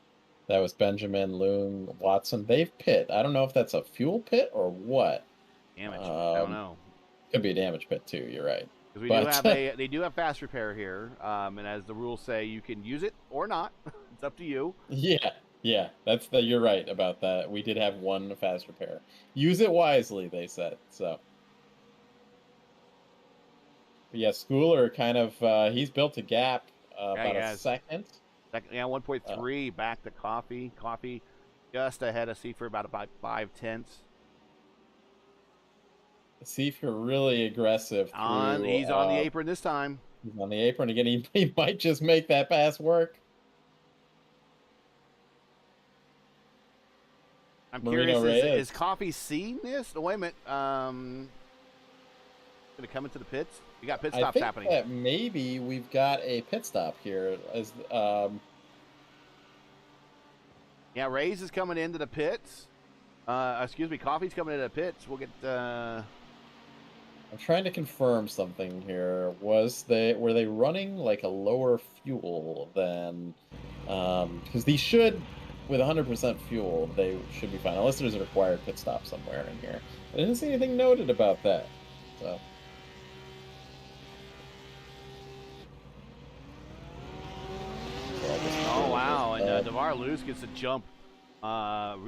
was Benjamin, Loon, Watson. They've pit. I don't know if that's a fuel pit or what. Damage. I don't know. Could be a damage pit too. You're right. Because they do have fast repair here, and as the rules say, you can use it or not. It's up to you. Yeah, you're right about that. We did have one fast repair. Use it wisely, they said. So, but yeah, Schooler kind of he's built a gap about a second. Yeah, 1.3 back to Coffee. Coffee just ahead of Seifert about 5/10. Seifert really aggressive. He's on the apron this time. He's on the apron again. He might just make that pass work. I'm curious, is Coffee seeing this? Oh, wait a minute. Going to come into the pits? We got pit stops happening. That maybe we've got a pit stop here. Yeah, Ray's is coming into the pits. Excuse me, Coffee's coming into the pits. We'll get... I'm trying to confirm something here. Were they running like a lower fuel than... because these should... With 100% fuel, they should be fine. Unless there's a required pit stop somewhere in here. I didn't see anything noted about that. So... Oh, wow. And DeVar Luce gets a jump.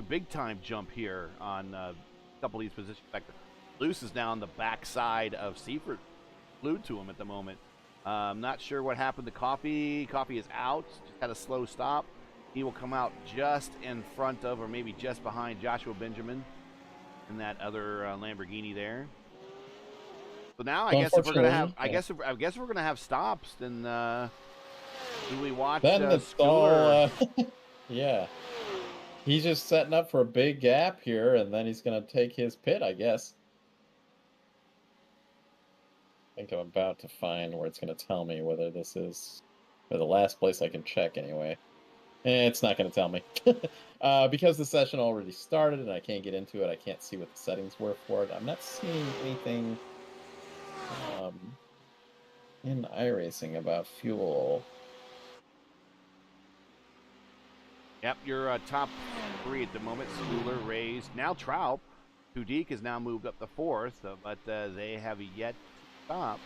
Big-time jump here on a couple of these positions. In fact, Luce is now on the backside of Seifert. Glued to him at the moment. I'm not sure what happened to Coffee. Coffee is out. Just had a slow stop. He will come out just in front of, or maybe just behind, Joshua Benjamin and that other Lamborghini there. So now, I guess if we're gonna have, I guess if we're gonna have stops, then do we watch Schooler? Yeah, he's just setting up for a big gap here, and then he's gonna take his pit, I guess. I think I'm about to find where it's gonna tell me whether this is the last place I can check anyway. It's not going to tell me. Because the session already started and I can't get into it. I can't see what the settings were for it. I'm not seeing anything in iRacing about fuel. Yep, your top three at the moment. Schooler, Rays, now Traub. Tudyk has now moved up to fourth, but they have yet to stop.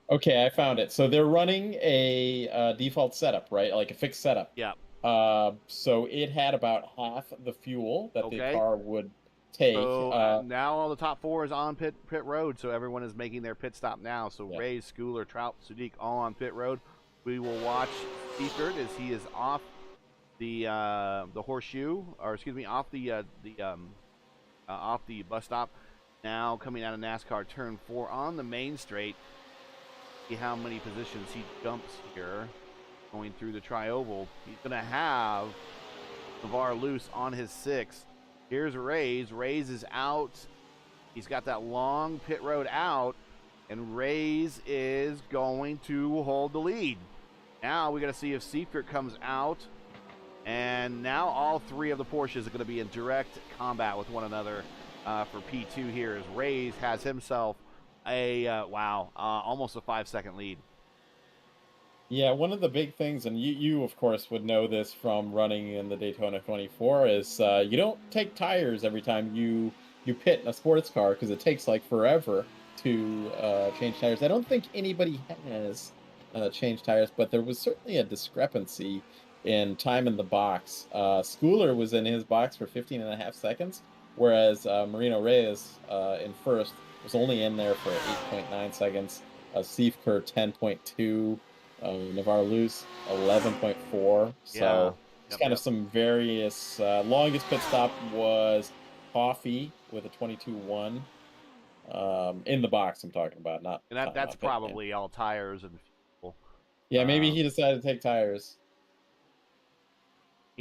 Okay, I found it. So they're running a default setup, right? Like a fixed setup. Yeah. So it had about half the fuel that the car would take. So now all the top four is on pit road, so everyone is making their pit stop now. So yeah. Ray, Schooler, Traub, Tudyk, all on pit road. We will watch Seifert as he is off the horseshoe, or excuse me, off the bus stop. Now coming out of NASCAR turn 4 on the main straight. See how many positions he jumps here. Going through the tri-oval. He's going to have DeVar Luce on his 6. Here's Rays. Rays is out. He's got that long pit road out, and Rays is going to hold the lead. Now we got to see if Seifert comes out, and now all three of the Porsches are going to be in direct combat with one another for P2 here, as Rays has himself a almost a 5-second lead. Yeah, one of the big things, and you of course would know this from running in the Daytona 24, is you don't take tires every time you pit in a sports car, because it takes like forever to change tires. I don't think anybody has changed tires, but there was certainly a discrepancy in time in the box. Schooler was in his box for 15.5 seconds, whereas Marino Reyes in first was only in there for 8.9 seconds. Seifert 10.2. DeVar Luce 11.4. So it's kind of some various. Longest pit stop was Coffee with a 22.1. In the box, I'm talking about, not. And that's probably all tires and fuel. Yeah, maybe he decided to take tires.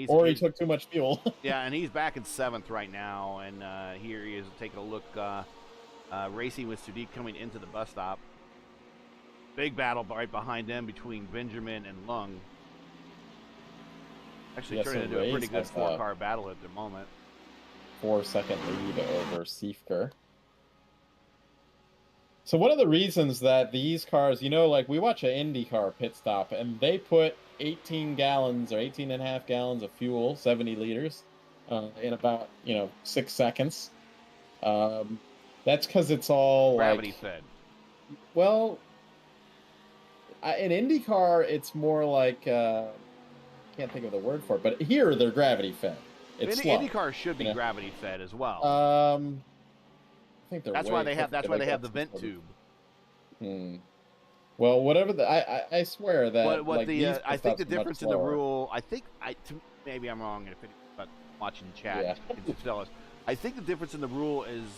Or he took too much fuel. Yeah, and he's back in 7th right now, and here he is taking a look, racing with Sudip coming into the bus stop. Big battle right behind them between Benjamin and Lung. Actually turning into a pretty good 4-car battle at the moment. 4-second lead over Seifker. So one of the reasons that these cars, you know, like we watch an IndyCar pit stop and they put 18 gallons or 18 and a half gallons of fuel, 70 liters, in about, 6 seconds. That's because it's all gravity fed. Well, in IndyCar, it's more like, can't think of the word for it, but here they're gravity fed. It's IndyCar should be gravity fed as well. I think they're that's why they have the vent tube. Well, whatever I swear that. I think the difference in the rule. Maybe I'm wrong if but watching chat, just tell us. I think the difference in the rule is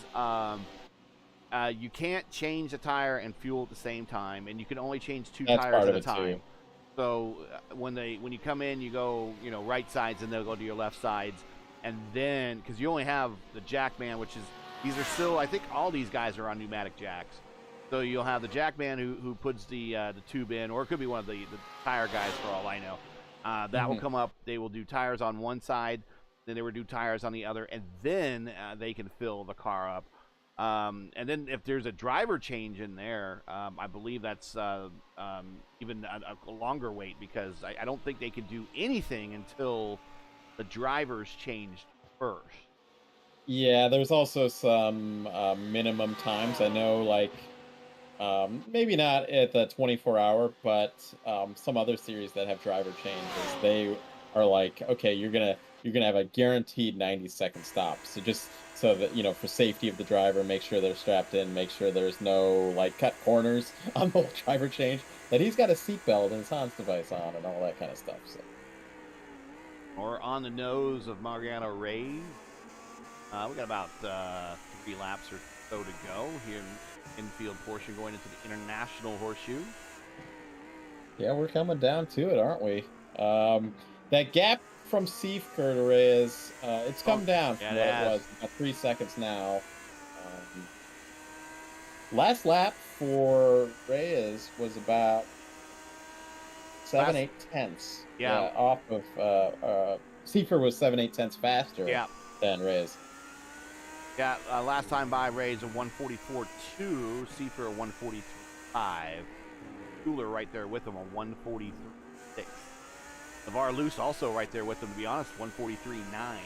you can't change the tire and fuel at the same time, and you can only change 2 tires at a time. Too. So when you come in, you go right sides, and they'll go to your left sides, and then because you only have the Jackman, which is these are still I think all these guys are on pneumatic jacks. So you'll have the Jackman who puts the tube in, or it could be one of the tire guys for all I know. That will come up. They will do tires on one side, then they will do tires on the other, and then they can fill the car up. And then if there's a driver change in there, I believe that's even a longer wait because I don't think they can do anything until the drivers changed first. Yeah, there's also some minimum times. I know, like, maybe not at the 24-hour, but some other series that have driver changes, they are like, okay, you're gonna have a guaranteed 90-second stop. So just so that for safety of the driver, make sure they're strapped in, make sure there's no like cut corners on the driver change, that he's got a seatbelt and his Hans device on and all that kind of stuff. So. Or on the nose of Mariano Reyes. We got about 3 laps or so to go here in infield portion going into the International Horseshoe. Yeah, we're coming down to it, aren't we? That gap from Seifker to Reyes, it's come down from what it was, about 3 seconds now. Last lap for Reyes was about 7/8 tenths. Yeah. Off of Seifker was 7/8 tenths faster than Reyes. Yeah, last time by Reyes a 144.2, Seifker a 143.5. Cooler right there with him a 143.6. LeVar Luce also right there with them, to be honest, 143.9.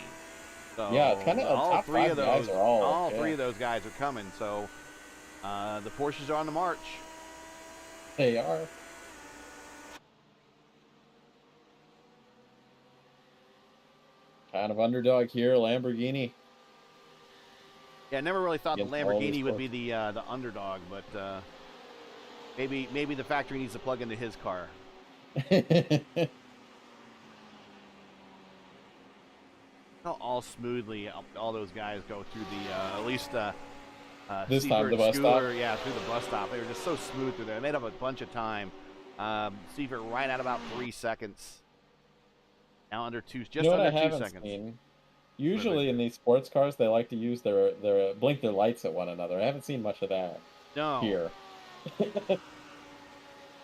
So yeah, kind of all top 3 of those guys are all 3 of those guys are coming. So the Porsches are on the march. They are. Kind of underdog here, Lamborghini. Yeah, I never really thought the Lamborghini would be the underdog, but maybe the factory needs to plug into his car. How all smoothly all those guys go through the at least this time the bus stop. Yeah, through the bus stop. They were just so smooth through there. They made up a bunch of time. Seifert right at about 3 seconds. Now under 2, just under 2 seconds. Seen. Usually in these sports cars, they like to use their blink their lights at one another. I haven't seen much of that. No. Here.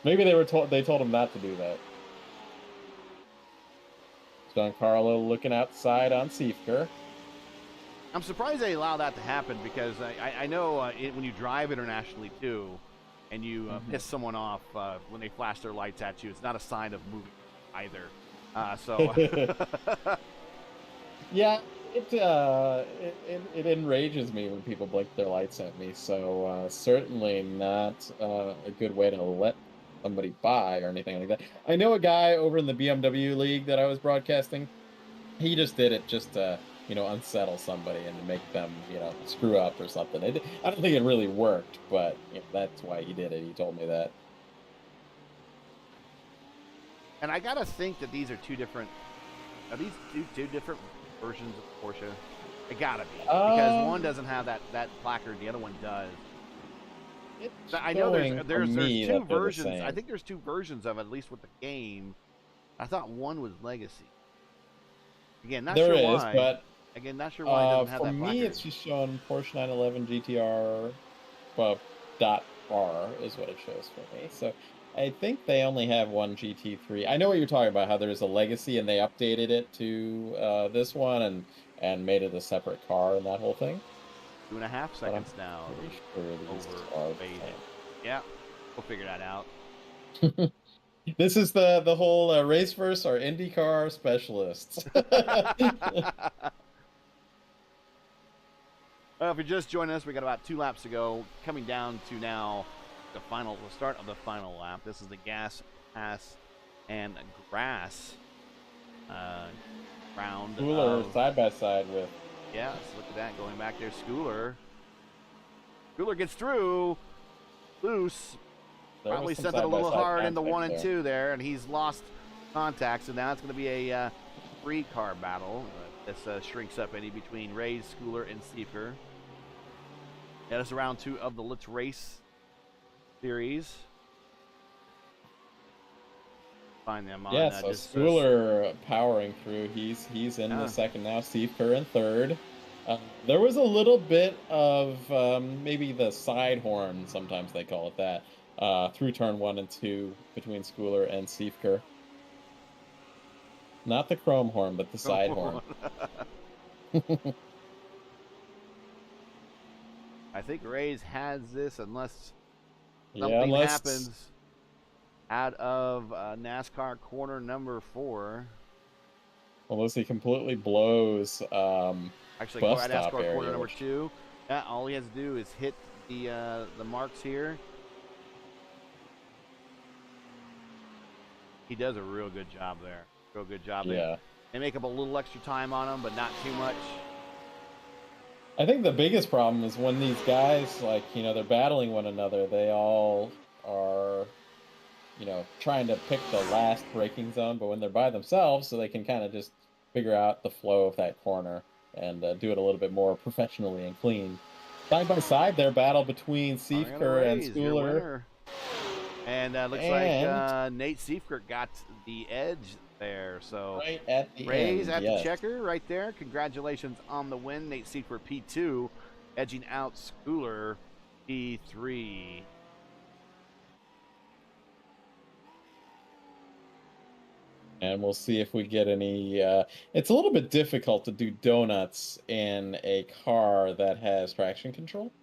Maybe they told him not to do that. Giancarlo looking outside on Seifker. I'm surprised they allow that to happen because I know when you drive internationally too, and you piss someone off when they flash their lights at you, it's not a sign of moving either. Yeah, it enrages me when people blink their lights at me. So certainly not a good way to let somebody by or anything like that. I know a guy over in the BMW league that I was broadcasting. He just did it just to unsettle somebody and to make them screw up or something. I don't think it really worked, but that's why he did it. He told me that. And I gotta think that these are two different. Are these two different versions of Porsche? It gotta be because one doesn't have that placard, the other one does. I know there's 2 versions. I think there's 2 versions of it, at least with the game. I thought one was Legacy. Again, not There sure is, why. but Again, not sure why it doesn't have for that me, placard. it's just showing Porsche 911 GTR, well, .R is what it shows for me. So I think they only have one GT3. I know what you're talking about, how there's a legacy and they updated it to this one and made it a separate car and that whole thing. 2.5 But I'm seconds now. pretty sure these Over are fading. Yeah, we'll figure that out. the same. This is the whole race verse or IndyCar specialists. Well, if you're just joining us, we got about 2 laps to go. Coming down to now the start of the final lap. This is the gas, pass, and grass round. Cooler side by side with. Yeah, let's look at that. Going back there, Schooler. Schooler gets through. Loose. Probably sent it a little hard into 1 and 2 there, and he's lost contact. So now it's going to be a 3-car battle. This shrinks up any between Ray's, Schooler, and Siefer. That is round 2 of the Let's Race series. Find them on. Yeah, so Schooler powering through. He's in the second now. Siefer in third. There was a little bit of maybe the side horn, sometimes they call it that, through turn 1 and 2 between Schooler and Siefer. Not the chrome horn, but the side horn. I think Ray's has this unless something happens out of NASCAR corner number 4. Unless he completely blows actually bus NASCAR stop area, corner number 2. Yeah, all he has to do is hit the marks here. He does a real good job there. Real good job there. Yeah. They make up a little extra time on him, but not too much. I think the biggest problem is when these guys, like, they're battling one another, they all are, trying to pick the last braking zone, but when they're by themselves, so they can kind of just figure out the flow of that corner and do it a little bit more professionally and clean. Side by side, their battle between Siefer and Schooler. And looks like Nate Siefer got the edge there. So right at the Ray's end, at the checker right there. Congratulations on the win. Nate Siefer P2, edging out Schooler P3. And we'll see if we get any. It's a little bit difficult to do donuts in a car that has traction control.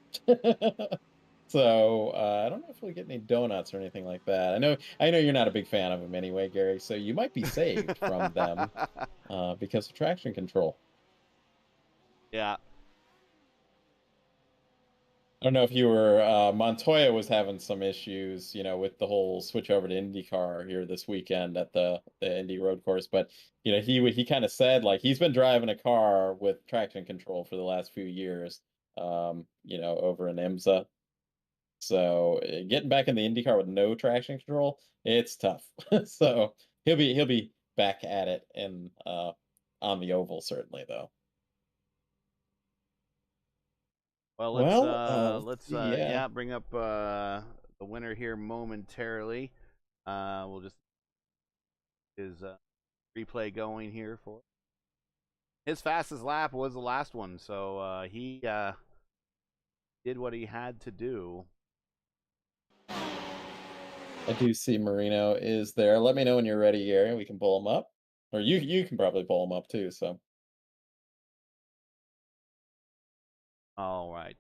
So I don't know if we get any donuts or anything like that. I know you're not a big fan of them anyway, Gary. So you might be saved from them because of traction control. Yeah. I don't know if you were Montoya was having some issues, with the whole switch over to IndyCar here this weekend at the Indy road course. But he kind of said like he's been driving a car with traction control for the last few years, over in IMSA. So getting back in the IndyCar with no traction control, it's tough. So he'll be back at it in on the oval certainly though. Well, let's bring up the winner here momentarily. We'll just his replay going here for his fastest lap was the last one, so he did what he had to do. I do see Marino is there. Let me know when you're ready, Gary. We can pull him up, or you can probably pull him up too. So. All right.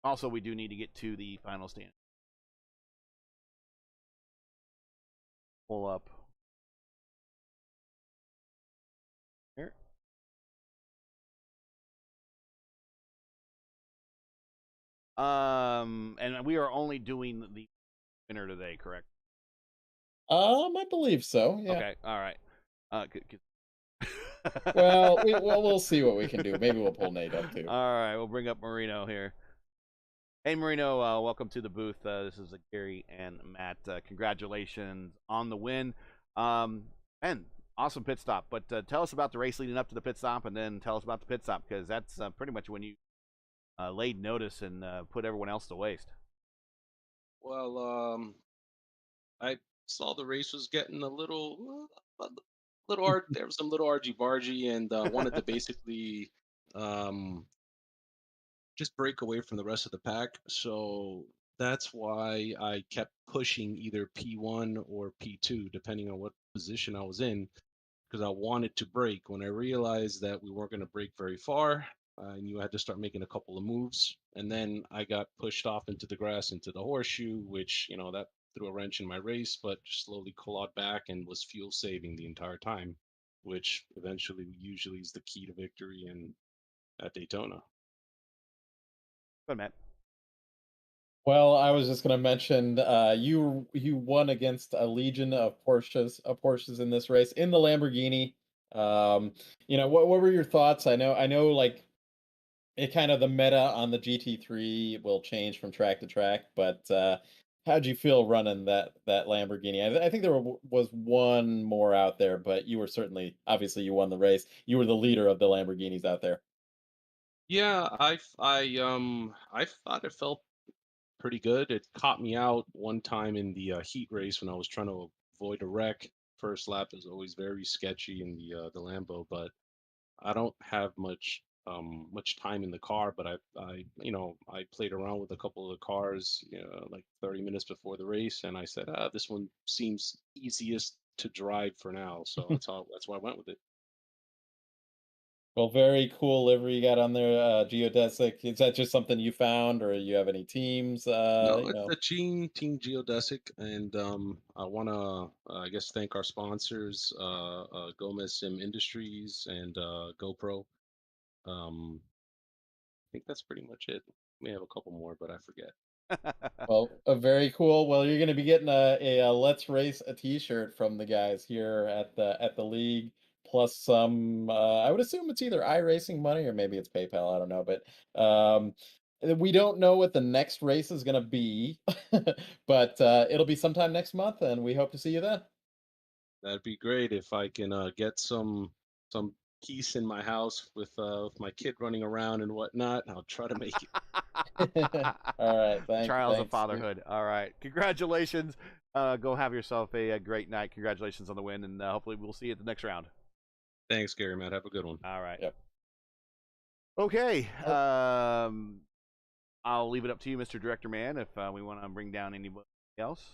Also, we do need to get to the final stand. Pull up here. And we are only doing the winner today, correct? I believe so. Yeah. Okay. All right. Well, we'll see what we can do. Maybe we'll pull Nate up too. All right, we'll bring up Marino here. Hey, Marino, welcome to the booth. This is Gary and Matt. Congratulations on the win. And awesome pit stop. But tell us about the race leading up to the pit stop, and then tell us about the pit stop, because that's pretty much when you laid notice and put everyone else to waste. Well, I saw the race was getting there was some little argy bargy, and wanted to basically um, just break away from the rest of the pack. So that's why I kept pushing either P1 or P2, depending on what position I was in, because I wanted to break. When I realized that we weren't going to break very far, I knew I had to start making a couple of moves. And then I got pushed off into the grass, into the horseshoe, which, that threw a wrench in my race, but slowly clawed back and was fuel saving the entire time, which eventually usually is the key to victory in at Daytona. But Matt. Well, I was just going to mention you won against a legion of Porsches in this race in the Lamborghini. Um, what were your thoughts? I know like it kind of the meta on the GT3 will change from track to track, but how'd you feel running that Lamborghini? I think there was one more out there, but you were certainly obviously you won the race. You were the leader of the Lamborghinis out there. Yeah, I thought it felt pretty good. It caught me out one time in the heat race when I was trying to avoid a wreck. First lap is always very sketchy in the Lambo, but I don't have much time in the car. But I played around with a couple of the cars, like 30 minutes before the race, and I said, this one seems easiest to drive for now. So that's why I went with it. Well, very cool livery you got on there, geodesic. Is that just something you found, or you have any teams? No, it's the Team Geodesic, and I want to, I guess, thank our sponsors, Gomez Sim Industries and GoPro. Um, I think that's pretty much it. We have a couple more, but I forget. Well, very cool. Well, you're going to be getting a Let's Race a T-shirt from the guys here at the league, plus some. I would assume it's either iRacing money or maybe it's PayPal. I don't know, but we don't know what the next race is going to be, but it'll be sometime next month, and we hope to see you then. That'd be great if I can get some peace in my house with my kid running around and whatnot. I'll try to make it. All right, Trials of thanks. fatherhood. All right. Congratulations. Go have yourself a great night. Congratulations on the win, and hopefully we'll see you at the next round. Thanks, Gary, Matt. Have a good one. All right. Yep. Okay. Oh, I'll leave it up to you, Mr. Director Man, if we want to bring down anybody else.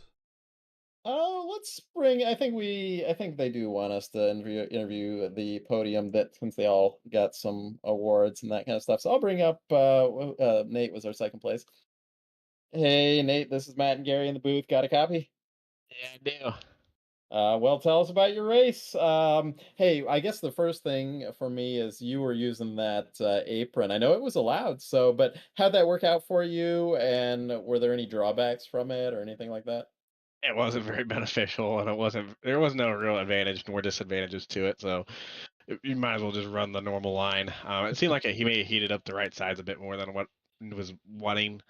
let's bring. I think they do want us to interview the podium that since they all got some awards and that kind of stuff. So I'll bring up Nate was our second place. Hey Nate, this is Matt and Gary in the booth. Got a copy? Yeah, I do. Well, tell us about your race. Hey, I guess the first thing for me is you were using that apron. I know it was allowed, but how'd that work out for you? And were there any drawbacks from it or anything like that? It wasn't very beneficial, and there was no real advantage nor disadvantages to it. So you might as well just run the normal line. It seemed like he may have heated up the right sides a bit more than what was wanting.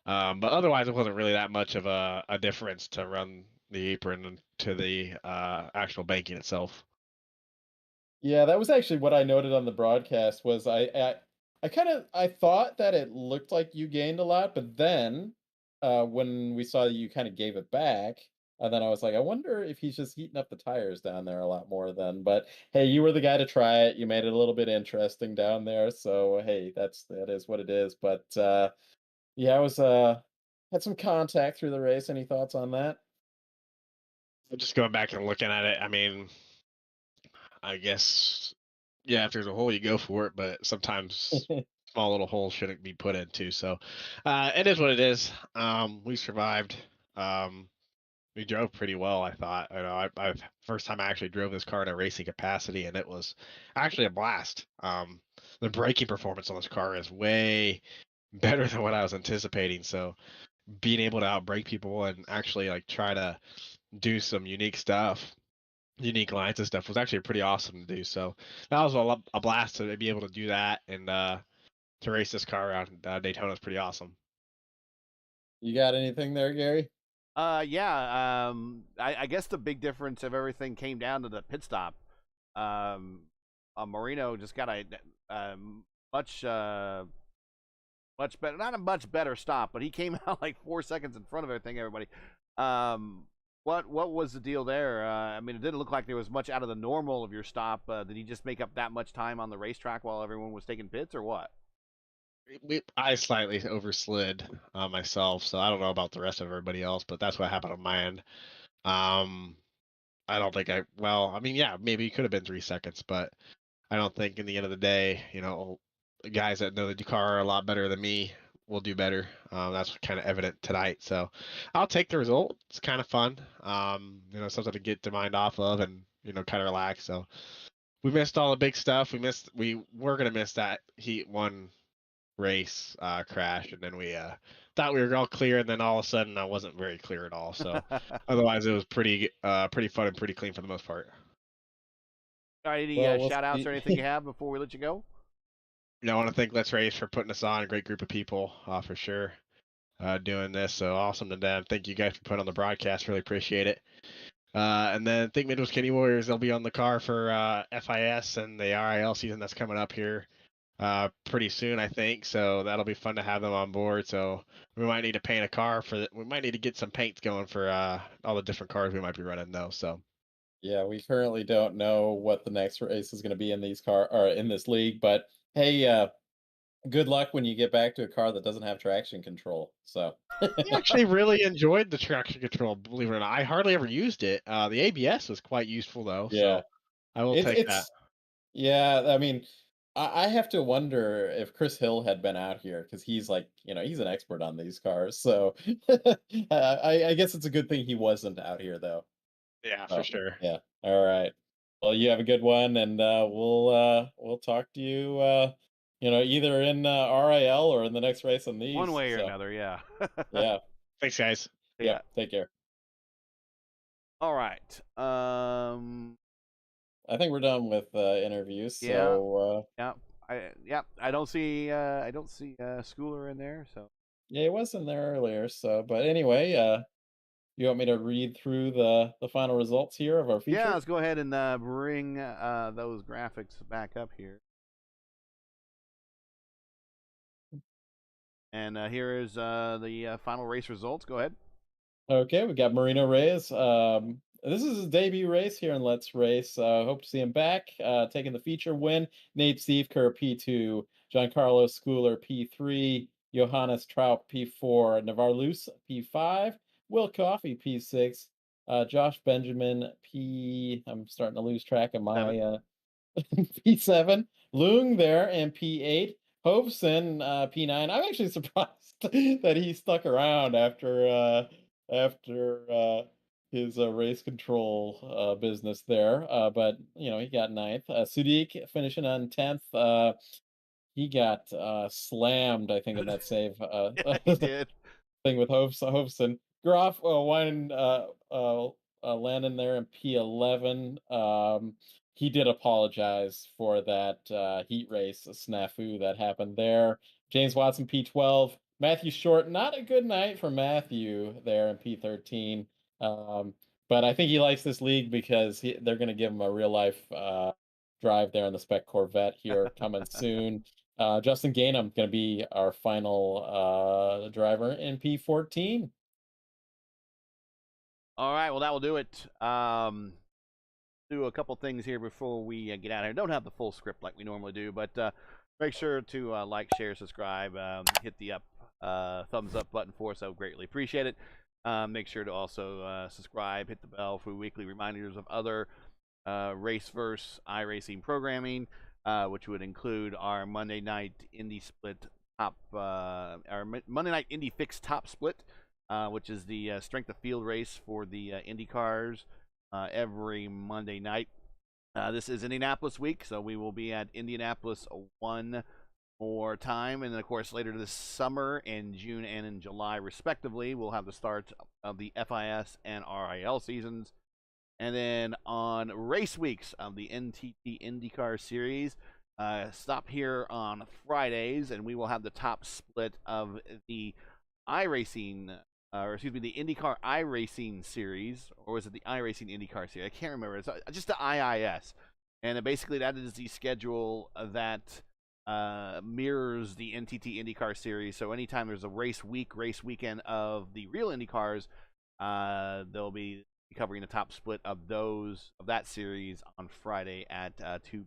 But otherwise, it wasn't really that much of a difference to run the apron to the actual banking itself. Yeah, that was actually what I noted on the broadcast was I thought that it looked like you gained a lot, but then when we saw you kind of gave it back, and then I was like, I wonder if he's just heating up the tires down there a lot more then. But hey, you were the guy to try it. You made it a little bit interesting down there. So hey, that is what it is. But yeah, I was had some contact through the race. Any thoughts on that? Just going back and looking at it, I mean, I guess yeah, if there's a hole, you go for it. But sometimes small little holes shouldn't be put into. So it is what it is. We survived. Um, we drove pretty well, I thought. I first time I actually drove this car in a racing capacity, and it was actually a blast. The braking performance on this car is way better than what I was anticipating. So being able to outbrake people and actually like try to do some unique stuff, unique lines and stuff was actually pretty awesome to do. So that was a blast to be able to do that and to race this car around Daytona is pretty awesome. You got anything there, Gary? Yeah. I guess the big difference of everything came down to the pit stop. Marino just got a much much better, not a much better stop, but he came out like 4 seconds in front of everything. Everybody. What was the deal there? I mean, it didn't look like there was much out of the normal of your stop. Did he just make up that much time on the racetrack while everyone was taking pits, or what? I slightly overslid myself, so I don't know about the rest of everybody else, but that's what happened on my end. I don't think well, I mean, yeah, maybe it could have been 3 seconds, but I don't think in the end of the day, the guys that know the car a lot better than me will do better. That's kind of evident tonight. So I'll take the result. It's kind of fun. Something to get the mind off of and, kind of relax. So we missed all the big stuff. We were going to miss that Heat 1 race crash. And then we thought we were all clear. And then all of a sudden I wasn't very clear at all. So otherwise it was pretty fun and pretty clean for the most part. All right, any Well, shout outs or anything you have before we let you go? I want to thank Let's Race for putting us on. A great group of people, for sure, doing this. So awesome to them. Thank you guys for putting on the broadcast. Really appreciate it. And then think Midwest Kenny Warriors, they'll be on the car for FIS and the RIL season that's coming up here pretty soon, I think. So that'll be fun to have them on board. So we might need to paint a car we might need to get some paints going for all the different cars we might be running though. So Yeah, we currently don't know what the next race is going to be in in this league, but hey, good luck when you get back to a car that doesn't have traction control. So I actually really enjoyed the traction control, believe it or not. I hardly ever used it. The ABS was quite useful though. yeah, So I will take that. yeah. I mean, I have to wonder if Chris Hill had been out here because he's like, he's an expert on these cars. So I guess it's a good thing he wasn't out here though. Yeah, for Oh, sure. yeah. All right. Well, you have a good one, and we'll talk to you. Either in RIL or in the next race on these. One way or So, another, yeah. yeah. Thanks, guys. Yeah. Take care. All right. I think we're done with interviews. Yeah. So I don't see Schooler in there, so yeah, it wasn't there earlier. So, but anyway, you want me to read through the final results here of our feature? yeah. Let's go ahead and bring those graphics back up here. And here is the final race results. Go ahead. Okay, we got Marino Reyes. This is his debut race here in Let's Race. Hope to see him back. Taking the feature win. Nate Siefker, P2. Giancarlo Schooler, P3. Johannes Traub, P4. Navarlus, P5. Will Coffey, P6. Josh Benjamin, I'm starting to lose track of my P7. Loong there, and P8. Hovsen, P9. I'm actually surprised that he stuck around after his race control business there. But he got 9th. Sudik finishing on 10th. He got slammed, I think, in that save Yeah, he did. thing with Hovsen. Groff landing there in P11. He did apologize for that heat race snafu that happened there. James Watson, P12. Matthew Short, not a good night for Matthew there in P13. But I think he likes this league because they're going to give him a real life drive there on the Spec Corvette here coming soon. Justin Gainham going to be our final driver in P14. All right, well, that will do it. Do a couple things here before we get out of here. Don't have the full script like we normally do, but make sure to like, share, subscribe, hit the thumbs up button for us. I would greatly appreciate it. Make sure to also subscribe, hit the bell for weekly reminders of other Raceverse iRacing programming, which would include our Monday night Indy split top, our Monday night Indy fixed top split, which is the strength of field race for the Indy cars every Monday night. This is Indianapolis week, so we will be at Indianapolis one more time, and then of course later this summer in June and in July respectively we'll have the start of the FIS and RIL seasons, and then on race weeks of the NTT IndyCar series stop here on Fridays, and we will have the top split of the iRacing the IndyCar iRacing series, or was it the iRacing IndyCar series? I can't remember. It's just the IIS, and basically that is the schedule that mirrors the NTT IndyCar series. So anytime there's a race weekend of the real IndyCars, there'll be covering the top split of that series on Friday at 2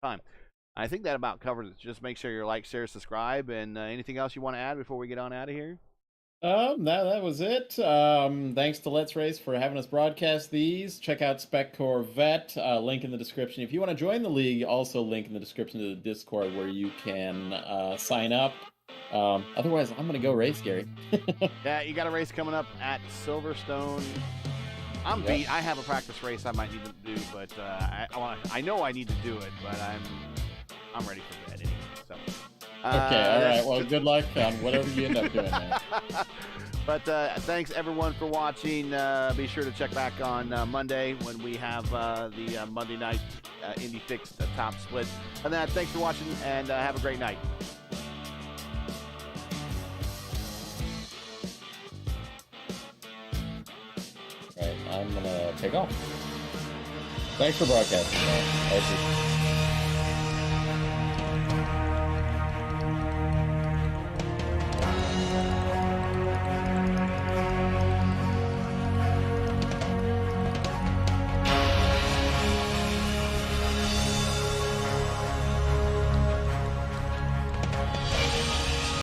time. I think that about covers it. Just make sure you like, share, subscribe, and anything else you want to add before we get on out of here? That was it. Thanks to Let's Race for having us broadcast these. Check out Spec Corvette, link in the description. If you want to join the league, also link in the description to the Discord where you can sign up. Otherwise, I'm going to go race, Gary. Yeah, you got a race coming up at Silverstone. I'm beat. I have a practice race I might need to do, but I know I need to do it, but I'm ready for bed anyway. So. Okay, all right. Well, good luck on whatever you end up doing there. But thanks, everyone, for watching. Be sure to check back on Monday when we have the Monday night Indy Fix top split. And that, thanks for watching, and have a great night. All right, I'm going to take off. Thanks for broadcasting. Thank you.